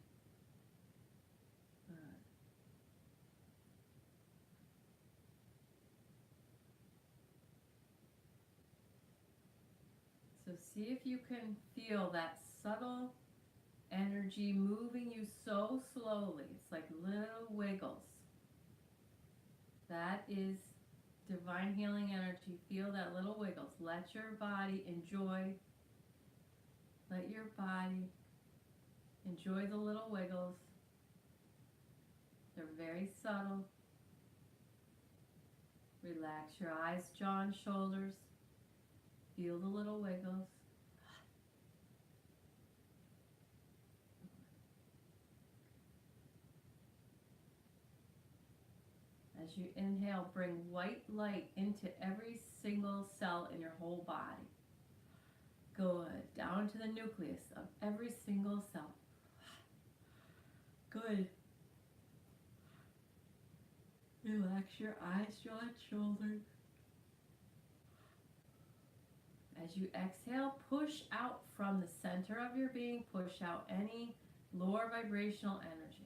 So see if you can feel that subtle energy moving you so slowly. It's like little wiggles. That is divine healing energy. Feel that little wiggles. Let your body enjoy. Let your body enjoy the little wiggles. They're very subtle. Relax your eyes, jaw, and shoulders. Feel the little wiggles. As you inhale, bring white light into every single cell in your whole body. Good. Down to the nucleus of every single cell. Good. Relax your eyes, jaw, and shoulders. As you exhale, push out from the center of your being. Push out any lower vibrational energy.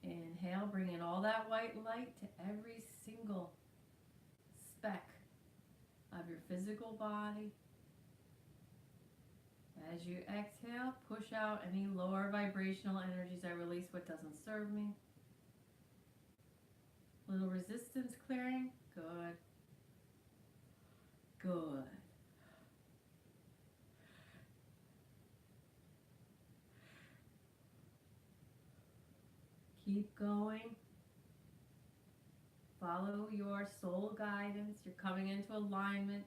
Inhale, bring in all that white light to every single speck of your physical body. As you exhale, push out any lower vibrational energies. I release what doesn't serve me. Little resistance clearing. Good. Good. Keep going. Follow your soul guidance. You're coming into alignment.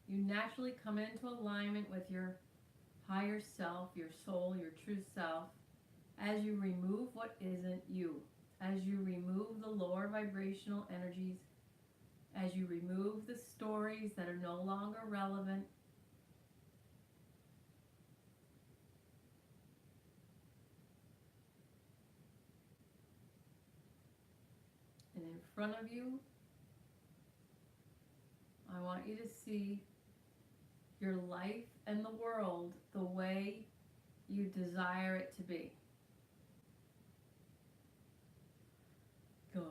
You naturally come into alignment with your higher self, your soul, your true self, as you remove what isn't you, as you remove the lower vibrational energies, as you remove the stories that are no longer relevant. And in front of you, I want you to see your life and the world the way you desire it to be. Good.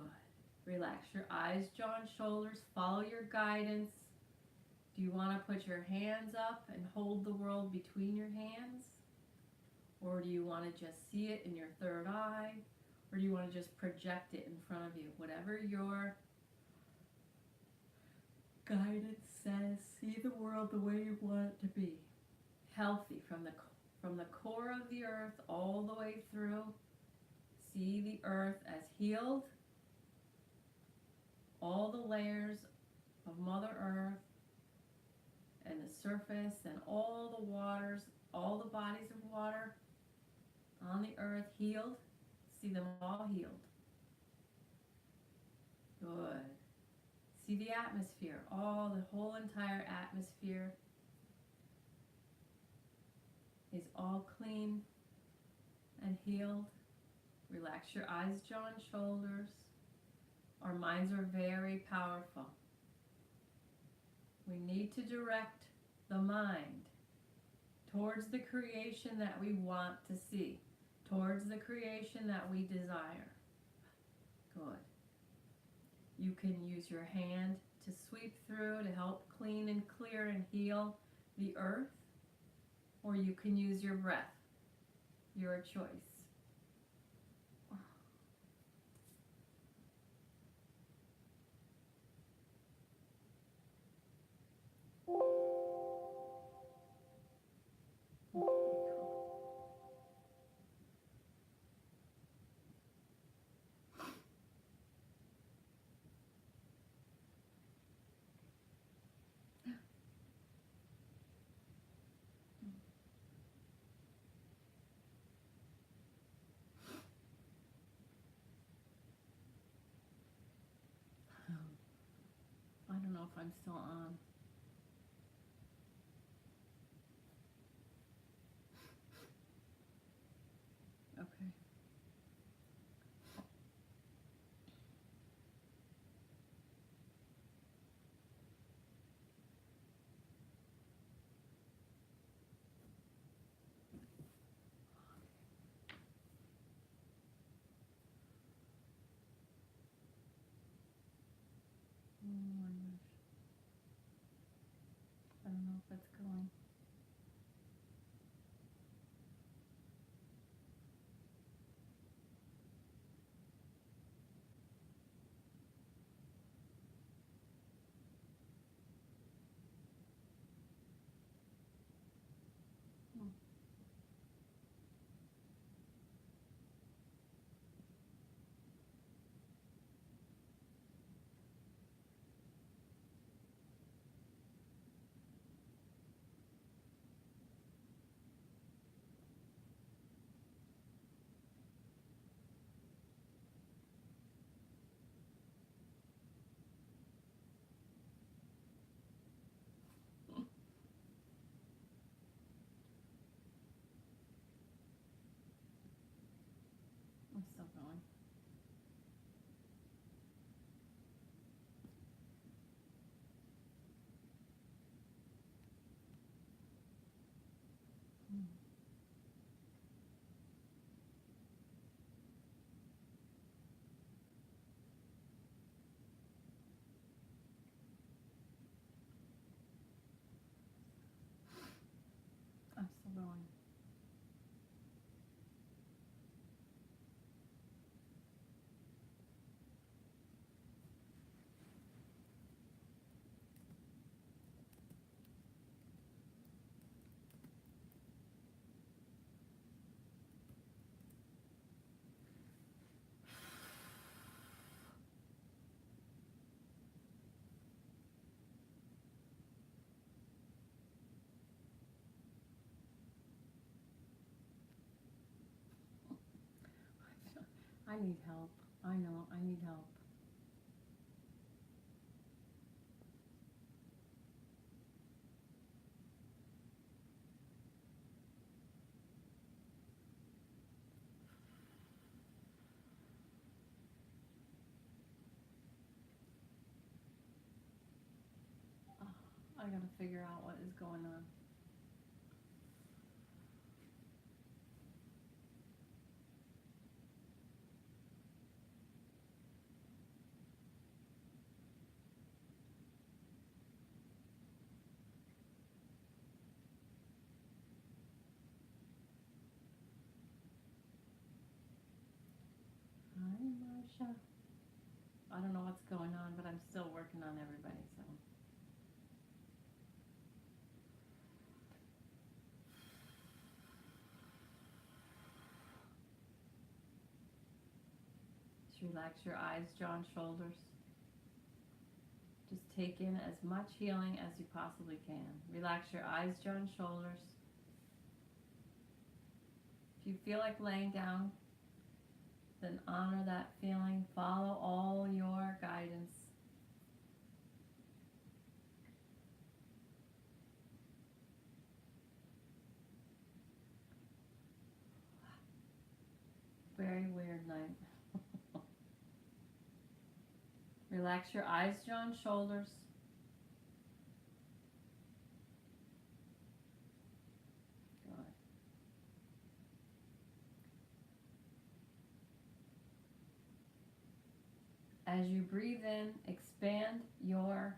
Relax your eyes, jaw, and shoulders. Follow your guidance. Do you want to put your hands up and hold the world between your hands? Or do you want to just see it in your third eye? Or do you want to just project it in front of you? Whatever your guidance says, see the world the way you want it to be. healthy from the core of the earth all the way through. See the earth as healed, all the layers of Mother Earth and the surface and all the waters, all the bodies of water on the earth healed. See them all healed. Good. See the atmosphere, the whole entire atmosphere is all clean and healed. Relax your eyes, jaw, and shoulders. Our minds are very powerful. We need to direct the mind towards the creation that we want to see, towards the creation that we desire. Good. You can use your hand to sweep through to help clean and clear and heal the earth, or you can use your breath, your choice. I don't know if I'm still on. Okay. Oh my gosh. I don't know if that's going. I'm still going. I'm still going. I need help. I know, I need help. I gotta figure out what is going on. Hi, Marsha. I don't know what's going on, but I'm still working on everybody, so. Relax your eyes, jaw, and shoulders. Just take in as much healing as you possibly can. Relax your eyes, jaw, and shoulders. If you feel like laying down, then honor that feeling. Follow all your guidance. Very weird night. Relax your eyes, jaw, and shoulders. Good. As you breathe in, expand your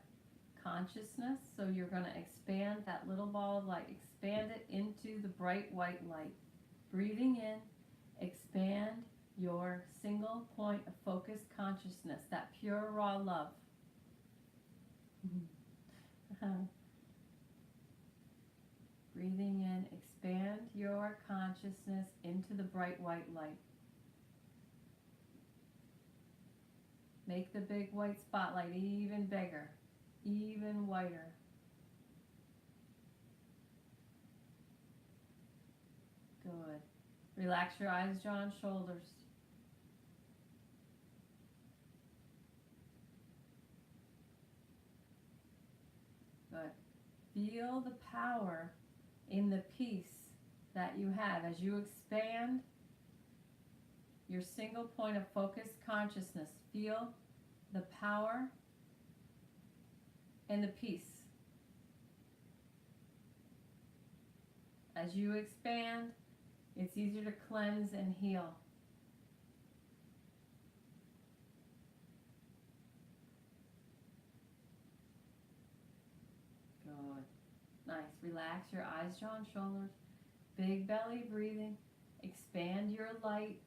consciousness. So you're going to expand that little ball of light. Expand it into the bright white light. Breathing in, expand your single point of focused consciousness, that pure raw love. Breathing in, expand your consciousness into the bright white light. Make the big white spotlight even bigger, even whiter. Good. Relax your eyes, jaw, and shoulders. Good. Feel the power in the peace that you have as you expand your single point of focused consciousness. Feel the power and the peace. As you expand, it's easier to cleanse and heal. Good. Nice. Relax your eyes, jaw, and shoulders. Big belly breathing. Expand your light.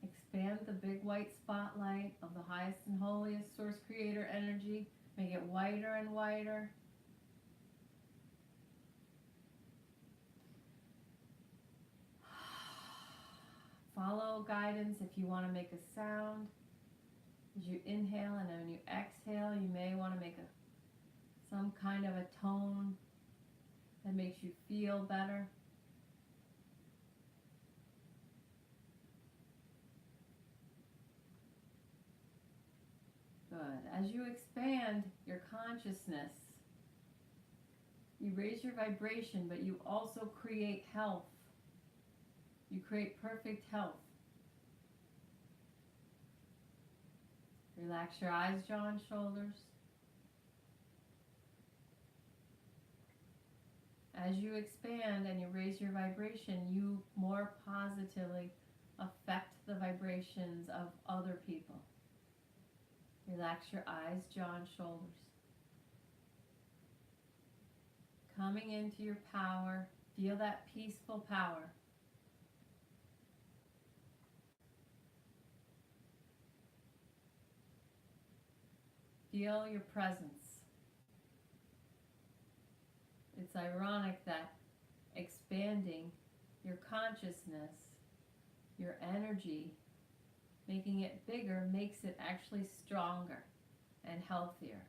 Expand the big white spotlight of the highest and holiest source creator energy. Make it whiter and whiter. Follow guidance if you want to make a sound. As you inhale and when you exhale, you may want to make some kind of a tone that makes you feel better. Good. As you expand your consciousness, you raise your vibration, but you also create health. You create perfect health. Relax your eyes, jaw, and shoulders. As you expand and you raise your vibration, you more positively affect the vibrations of other people. Relax your eyes, jaw, and shoulders. Coming into your power, feel that peaceful power. Feel your presence. It's ironic that expanding your consciousness, your energy, making it bigger makes it actually stronger and healthier.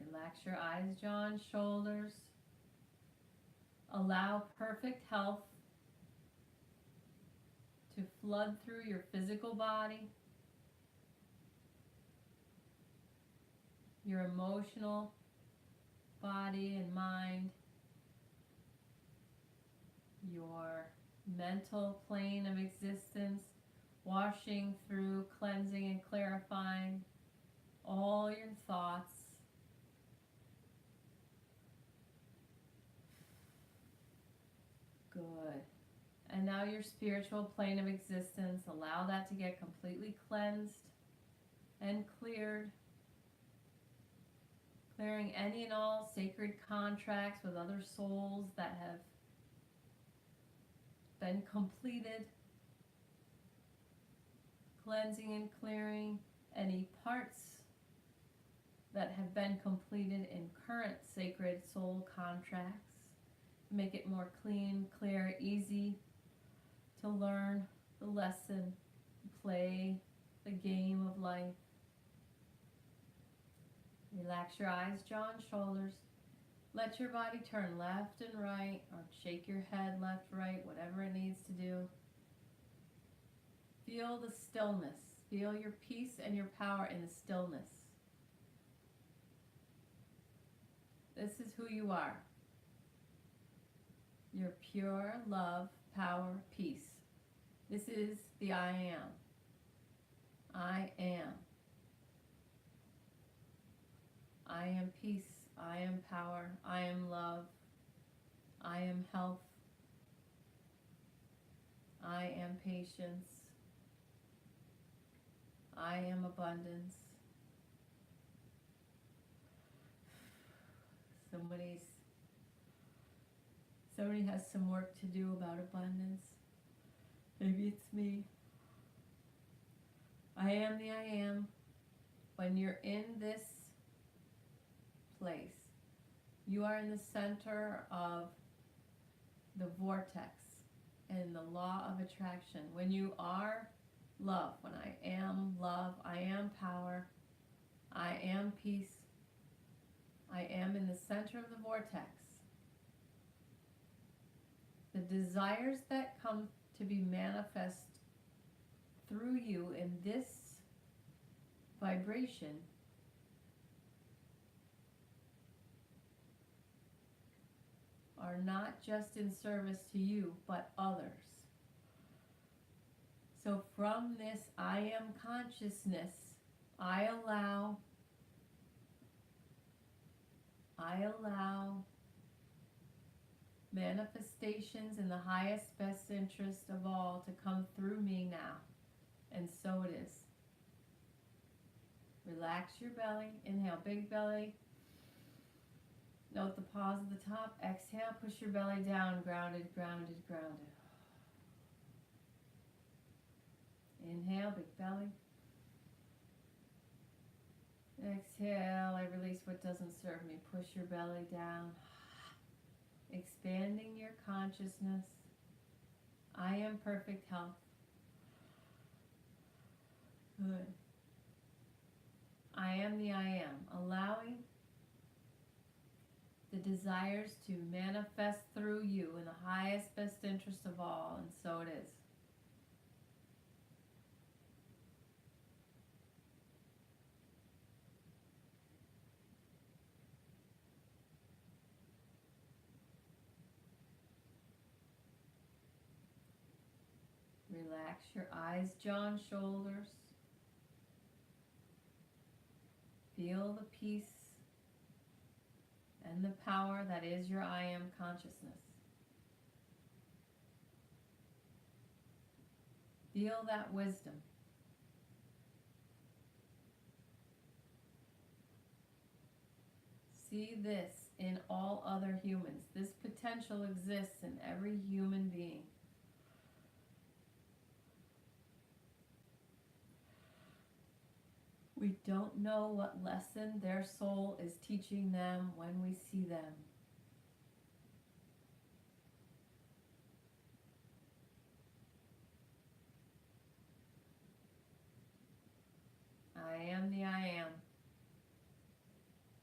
Relax your eyes, jaw, and shoulders. Allow perfect health to flood through your physical body, your emotional body and mind, your mental plane of existence, washing through, cleansing and clarifying all your thoughts. Good. And now your spiritual plane of existence, allow that to get completely cleansed and cleared. Clearing any and all sacred contracts with other souls that have been completed. Cleansing and clearing any parts that have been completed in current sacred soul contracts. Make it more clean, clear, easy to learn the lesson, play the game of life. Relax your eyes, jaw, and shoulders. Let your body turn left and right, or shake your head left, right, whatever it needs to do. Feel the stillness. Feel your peace and your power in the stillness. This is who you are. Your pure love, power, peace. This is the I am. I am. I am peace. I am power. I am love. I am health. I am patience. I am abundance. Somebody has some work to do about abundance. Maybe it's me. I am the I am. When you're in this place, you are in the center of the vortex and the law of attraction. When you are love, when I am love, I am power, I am peace, I am in the center of the vortex. The desires that come to be manifest through you in this vibration are not just in service to you, but others. So from this I am consciousness, I allow manifestations in the highest, best interest of all to come through me now. And so it is. Relax your belly. Inhale, big belly. Note the pause at the top. Exhale, push your belly down. Grounded, grounded, grounded. Inhale, big belly. Exhale, I release what doesn't serve me. Push your belly down. Expanding your consciousness. I am perfect health. Good. I am the I am. Allowing the desires to manifest through you in the highest, best interest of all, and so it is. Relax your eyes, jaw, and shoulders. Feel the peace and the power that is your I am consciousness. Feel that wisdom. See this in all other humans. This potential exists in every human being. We don't know what lesson their soul is teaching them when we see them. I am the I am.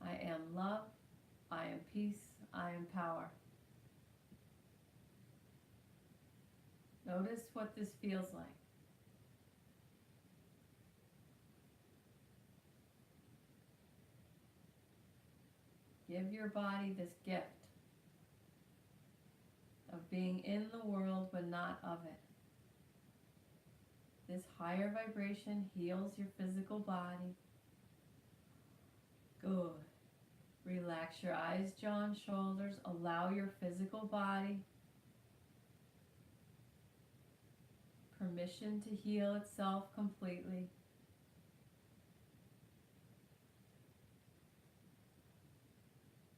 I am love. I am peace. I am power. Notice what this feels like. Give your body this gift of being in the world but not of it. This higher vibration heals your physical body. Good. Relax your eyes, jaw, and shoulders. Allow your physical body permission to heal itself completely.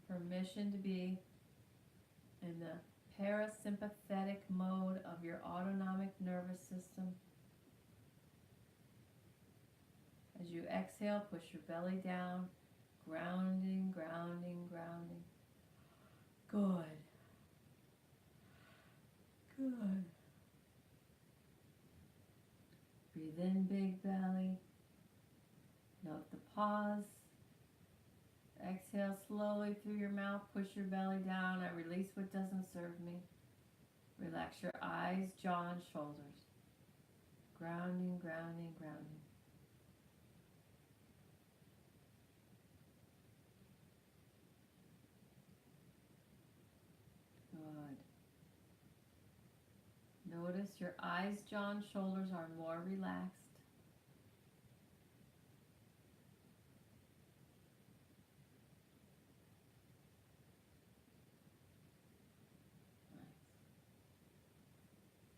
Permission to be in the parasympathetic mode of your autonomic nervous system. As you exhale, push your belly down, Grounding, grounding, grounding. Good. Good. Breathe in, big belly. Note the pause. Exhale slowly through your mouth. Push your belly down. I release what doesn't serve me. Relax your eyes, jaw, and shoulders. Grounding, grounding, grounding. Good. Notice your eyes, jaw, and shoulders are more relaxed.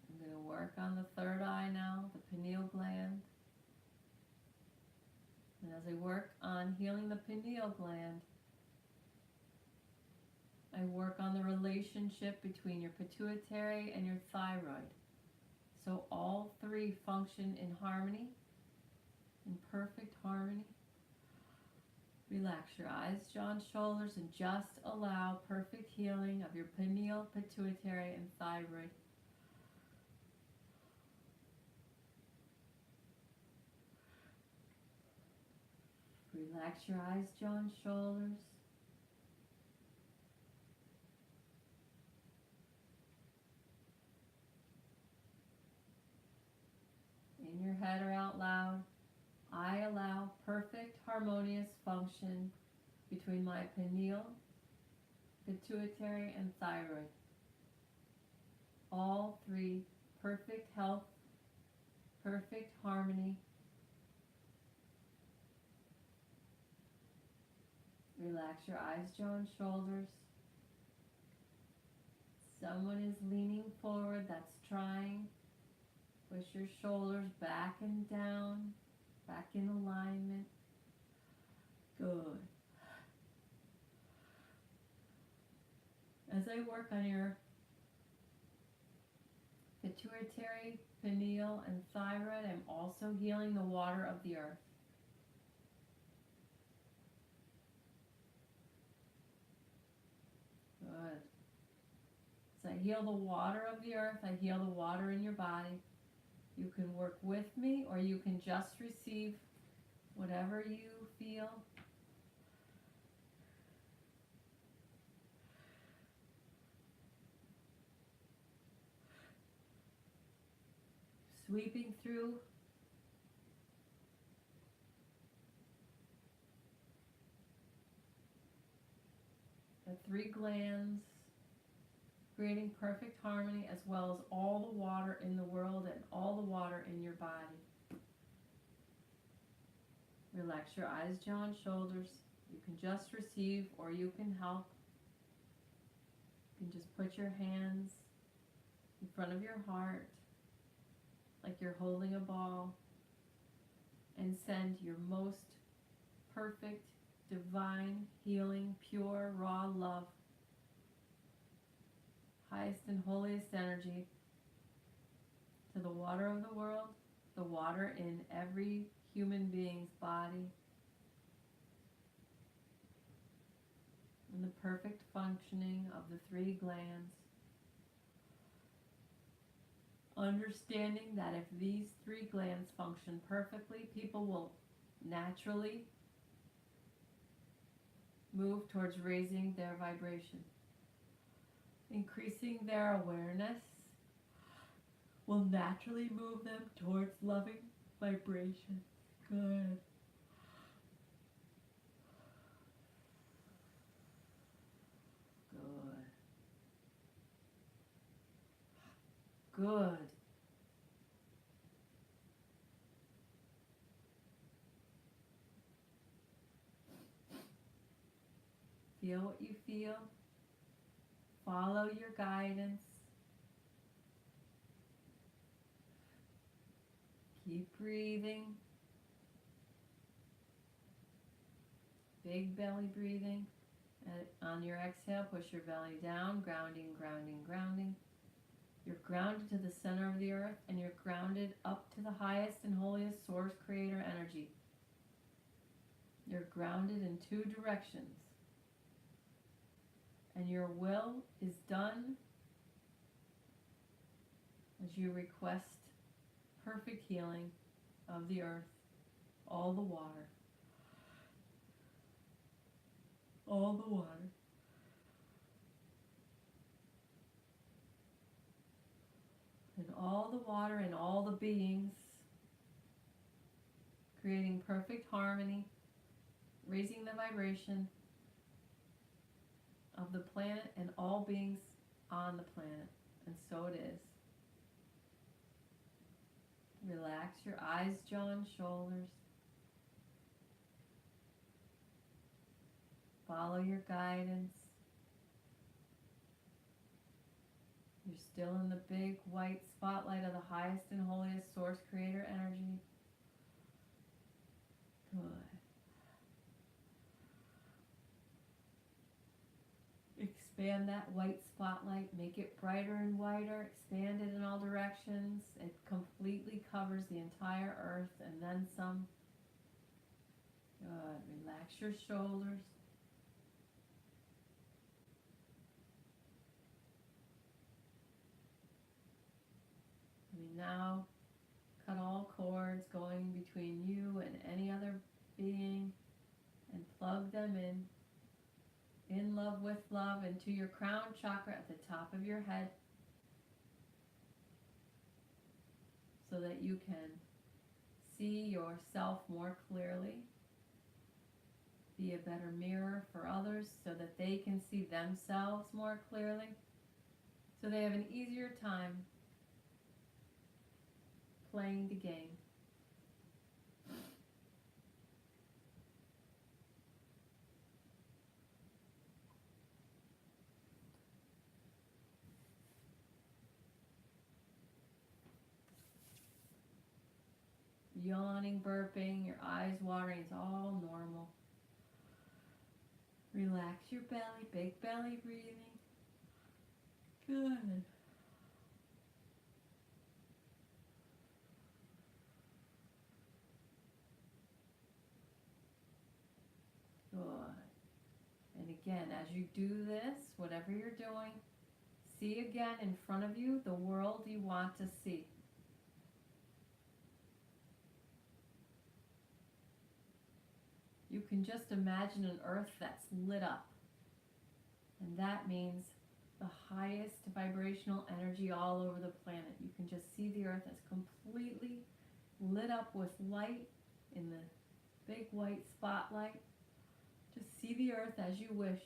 I'm going to work on the third eye now, the pineal gland. And as I work on healing the pineal gland, I work on the relationship between your pituitary and your thyroid. So all three function in harmony, in perfect harmony. Relax your eyes, jaw, and shoulders, and just allow perfect healing of your pineal, pituitary, and thyroid. Relax your eyes, jaw, and shoulders. In your head or out loud, I allow perfect harmonious function between my pineal, pituitary, and thyroid. All three, perfect health, perfect harmony. Relax your eyes, jaw, and shoulders. Someone is leaning forward, that's trying. Push your shoulders back and down, back in alignment. Good. As I work on your pituitary, pineal, and thyroid, I'm also healing the water of the earth. Good. As I heal the water of the earth, I heal the water in your body. You can work with me, or you can just receive whatever you feel. Sweeping through the three glands, creating perfect harmony, as well as all the water in the world and all the water in your body. Relax your eyes, jaw, and shoulders. You can just receive, or you can help. You can just put your hands in front of your heart, like you're holding a ball, and send your most perfect, divine, healing, pure, raw love, highest and holiest energy to the water of the world, the water in every human being's body, and the perfect functioning of the three glands. Understanding that if these three glands function perfectly, people will naturally move towards raising their vibration. Increasing their awareness will naturally move them towards loving vibration. Good. Good. Good. Feel what you feel. Follow your guidance. Keep breathing. Big belly breathing. On your exhale, push your belly down, grounding, grounding, grounding. You're grounded to the center of the earth, and you're grounded up to the highest and holiest source, creator energy. You're grounded in two directions. And your will is done as you request perfect healing of the earth, all the water, all the water. And all the water and all the beings, creating perfect harmony, raising the vibration of the planet and all beings on the planet. And so it is. Relax your eyes, jaw, and shoulders. Follow your guidance. You're still in the big white spotlight of the highest and holiest source creator energy. Good. Expand that white spotlight, make it brighter and wider, expand it in all directions. It completely covers the entire earth and then some. Good. Relax your shoulders. We now cut all cords going between you and any other being and plug them in love with love, into your crown chakra at the top of your head, so that you can see yourself more clearly, be a better mirror for others so that they can see themselves more clearly, so they have an easier time playing the game. Yawning, burping, your eyes watering, it's all normal. Relax your belly, big belly breathing. Good. Good. And again, as you do this, whatever you're doing, see again in front of you the world you want to see. You can just imagine an earth that's lit up. And that means the highest vibrational energy all over the planet. You can just see the earth as completely lit up with light in the big white spotlight. Just see the earth as you wish.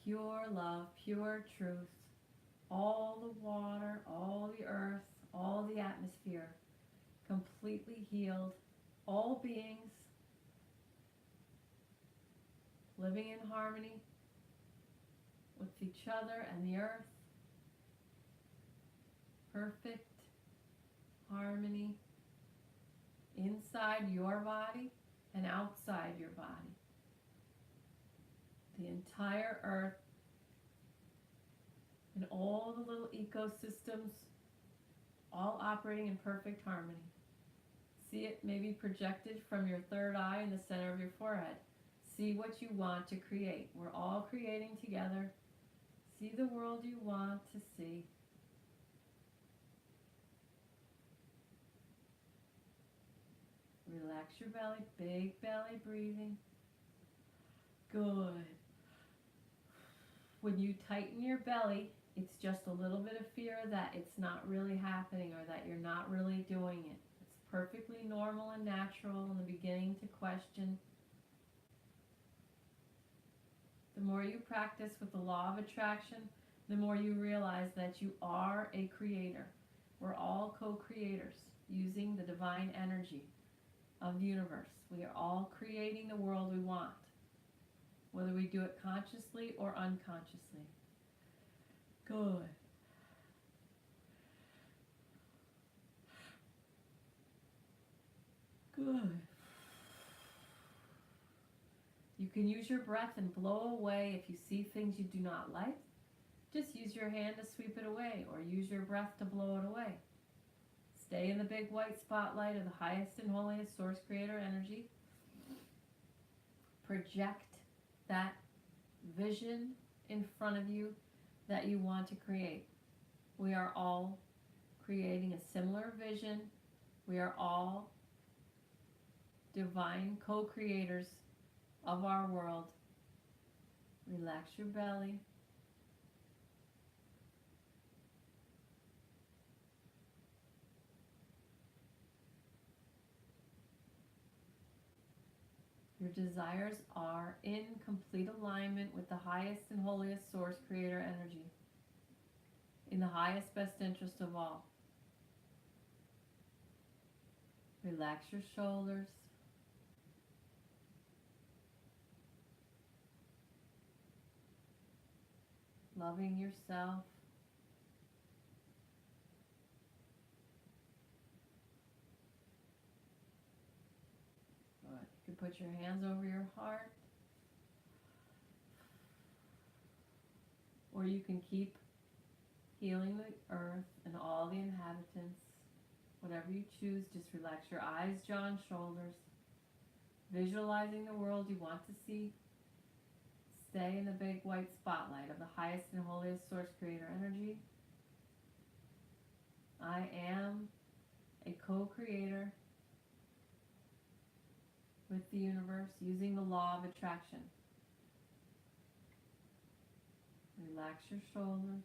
Pure love, pure truth. All the water, all the earth, all the atmosphere, completely healed. All beings living in harmony with each other and the earth. Perfect harmony inside your body and outside your body. The entire earth and all the little ecosystems all operating in perfect harmony. See it maybe projected from your third eye in the center of your forehead. See what you want to create. We're all creating together. See the world you want to see. Relax your belly, big belly breathing. Good. When you tighten your belly, it's just a little bit of fear that it's not really happening or that you're not really doing it. It's perfectly normal and natural in the beginning to question. The more you practice with the law of attraction, the more you realize that you are a creator. We're all co-creators using the divine energy of the universe. We are all creating the world we want, whether we do it consciously or unconsciously. Good. Good. You can use your breath and blow away if you see things you do not like. Just use your hand to sweep it away or use your breath to blow it away. Stay in the big white spotlight of the highest and holiest source creator energy. Project that vision in front of you that you want to create. We are all creating a similar vision. We are all divine co-creators of our world. Relax your belly. Your desires are in complete alignment with the highest and holiest source creator energy, in the highest best interest of all. Relax your shoulders. Loving yourself. Good. You can put your hands over your heart, or you can keep healing the earth and all the inhabitants. Whatever you choose, just relax your eyes, jaw, and shoulders. Visualizing the world you want to see. Stay in the big white spotlight of the highest and holiest source creator energy. I am a co-creator with the universe using the law of attraction. Relax your shoulders.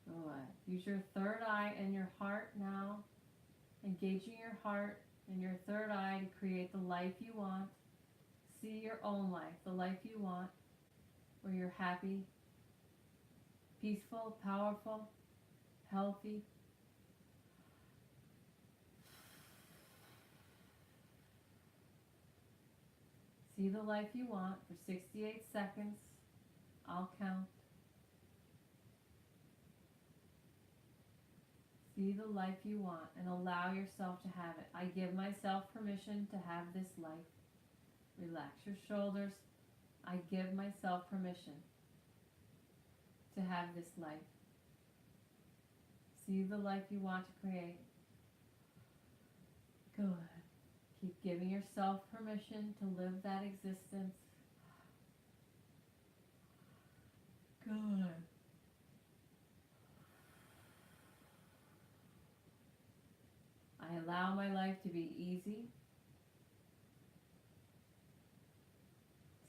Good. Use your third eye and your heart now. Engaging your heart and your third eye to create the life you want. See your own life, the life you want, where you're happy, peaceful, powerful, healthy. See the life you want for 68 seconds. I'll count. See the life you want and allow yourself to have it. I give myself permission to have this life. Relax your shoulders. I give myself permission to have this life. See the life you want to create. Good. Keep giving yourself permission to live that existence. Good. I allow my life to be easy.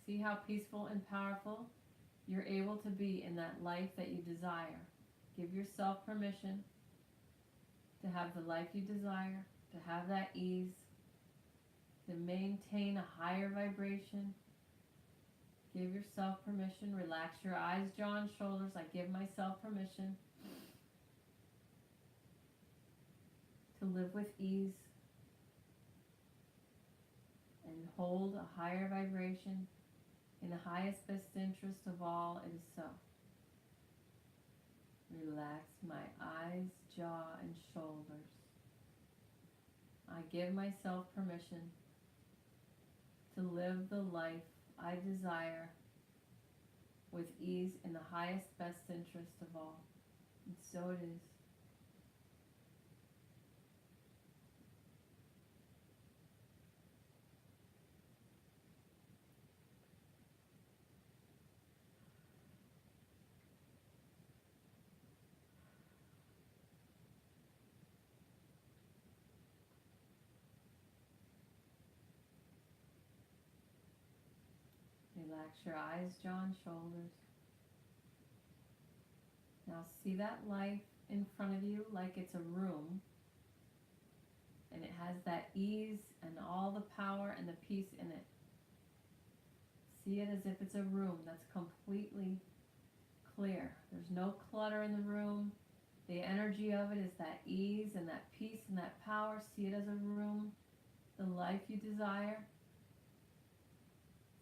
See how peaceful and powerful you're able to be in that life that you desire. Give yourself permission to have the life you desire, to have that ease, to maintain a higher vibration. Give yourself permission. Relax your eyes, jaw, and shoulders. I give myself permission to live with ease and hold a higher vibration. In the highest best interest of all, it is so. Relax my eyes, jaw, and shoulders. I give myself permission to live the life I desire with ease in the highest best interest of all. And so it is. Relax your eyes, jaw, and shoulders. Now see that life in front of you like it's a room, and it has that ease and all the power and the peace in it. See it as if it's a room that's completely clear. There's no clutter in the room. The energy of it is that ease and that peace and that power. See it as a room, the life you desire.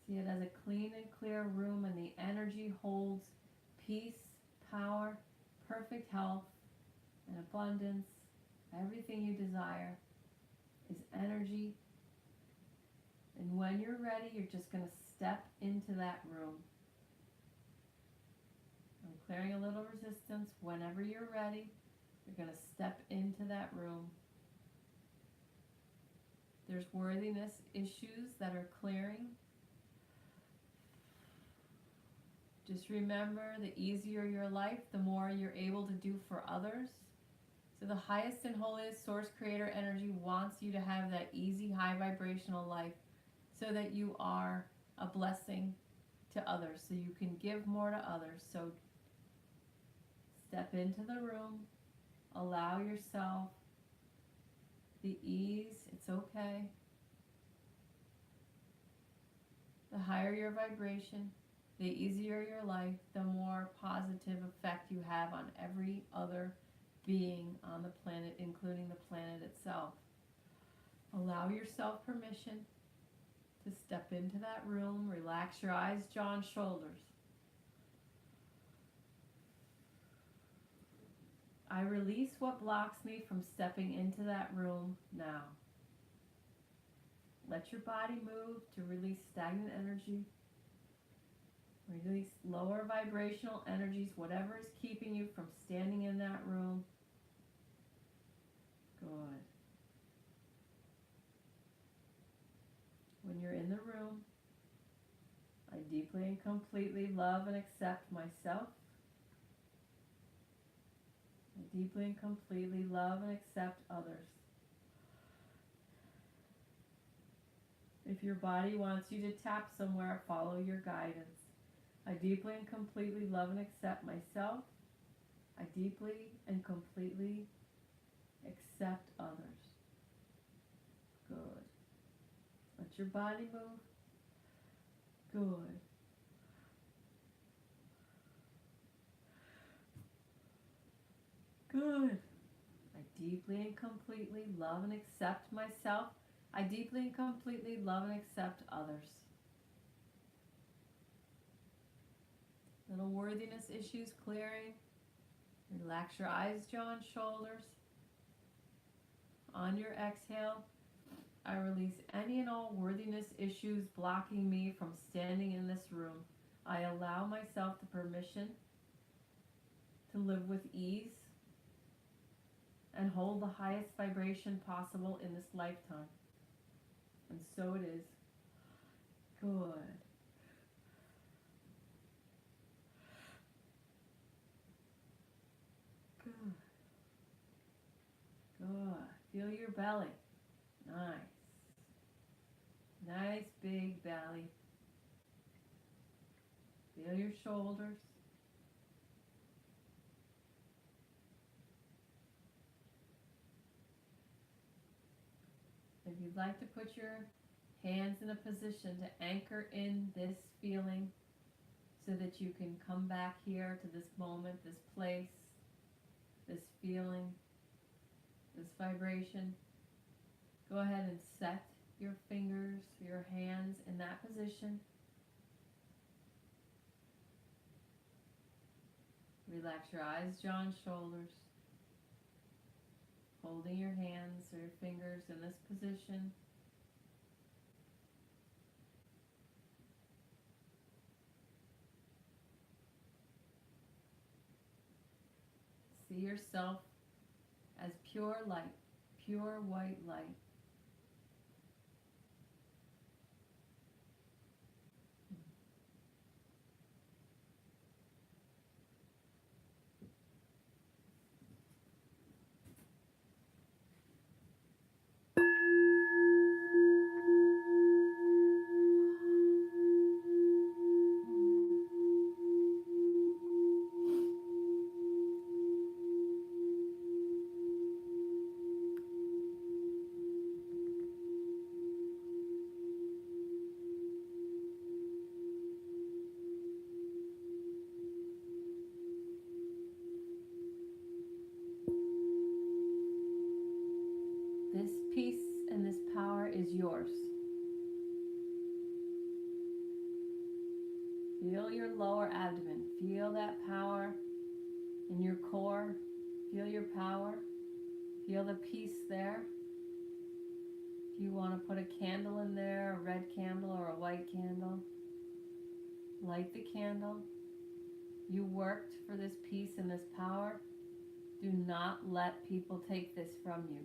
See it as a clean and clear room, and the energy holds peace, power, perfect health, and abundance. Everything you desire is energy. And when you're ready, you're just going to step into that room. I'm clearing a little resistance. Whenever you're ready, You're going to step into that room. There's worthiness issues that are clearing. Just remember, the easier your life, the more you're able to do for others. So the highest and holiest source creator energy wants you to have that easy, high vibrational life so that you are a blessing to others, so you can give more to others. So step into the room, allow yourself the ease, it's okay. The higher your vibration, the easier your life, the more positive effect you have on every other being on the planet, including the planet itself. Allow yourself permission to step into that room. Relax your eyes, jaw, and shoulders. I release what blocks me from stepping into that room now. Let your body move to release stagnant energy. Release lower vibrational energies, whatever is keeping you from standing in that room. Good. When you're in the room, I deeply and completely love and accept myself. I deeply and completely love and accept others. If your body wants you to tap somewhere, follow your guidance. I deeply and completely love and accept myself. I deeply and completely accept others. Good. Let your body move. Good. Good. I deeply and completely love and accept myself. I deeply and completely love and accept others. Little worthiness issues clearing. Relax your eyes, jaw, and shoulders. On your exhale, I release any and all worthiness issues blocking me from standing in this room. I allow myself the permission to live with ease and hold the highest vibration possible in this lifetime. And so it is. Good. Good. Good. Feel your belly. Nice. Nice big belly. Feel your shoulders. If you'd like to put your hands in a position to anchor in this feeling so that you can come back here to this moment, this place, this feeling, this vibration, go ahead and set your fingers, your hands in that position. Relax your eyes, jaw, and shoulders. Holding your hands or your fingers in this position. See yourself as pure light, pure white light. This peace and this power is yours. Feel your lower abdomen. Feel that power in your core. Feel your power. Feel the peace there. If you want to put a candle in there, a red candle or a white candle, light the candle. You worked for this peace and this power. Do not let people take this from you.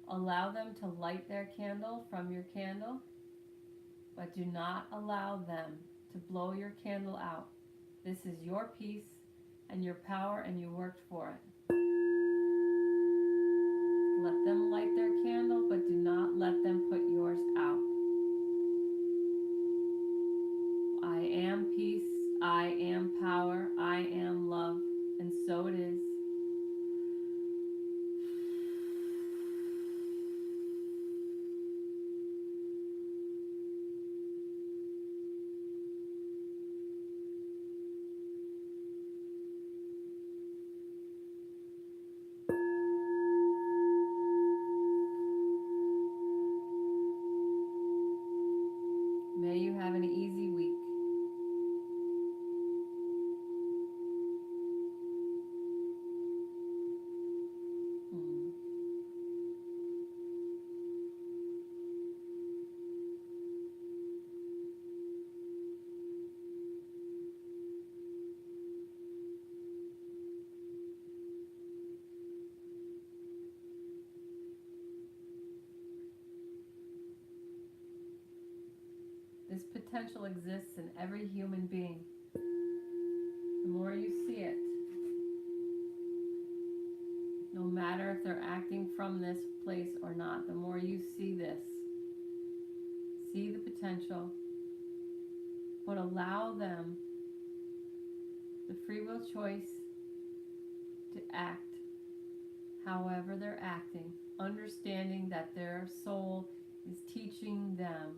Allow them to light their candle from your candle, but do not allow them to blow your candle out. This is your peace and your power, and you worked for it. Let them light their candle, but do not let them put yours out. I am peace, I am power, I am love, and so it is. May you have an easy week. This potential exists in every human being. The more you see it, no matter if they're acting from this place or not, the more you see this, see the potential, but allow them the free will choice to act however they're acting, understanding that their soul is teaching them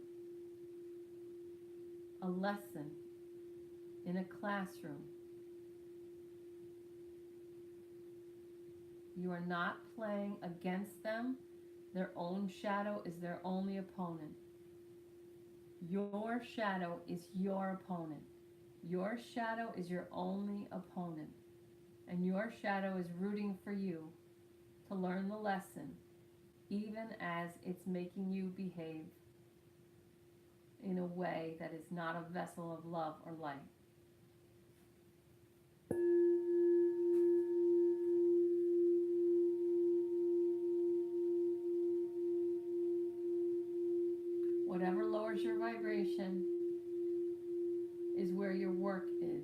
a lesson in a classroom. You are not playing against them. Their own shadow is their only opponent. Your shadow is your opponent. Your shadow is your only opponent. And your shadow is rooting for you to learn the lesson, even as it's making you behave in a way that is not a vessel of love or light. Whatever lowers your vibration is where your work is.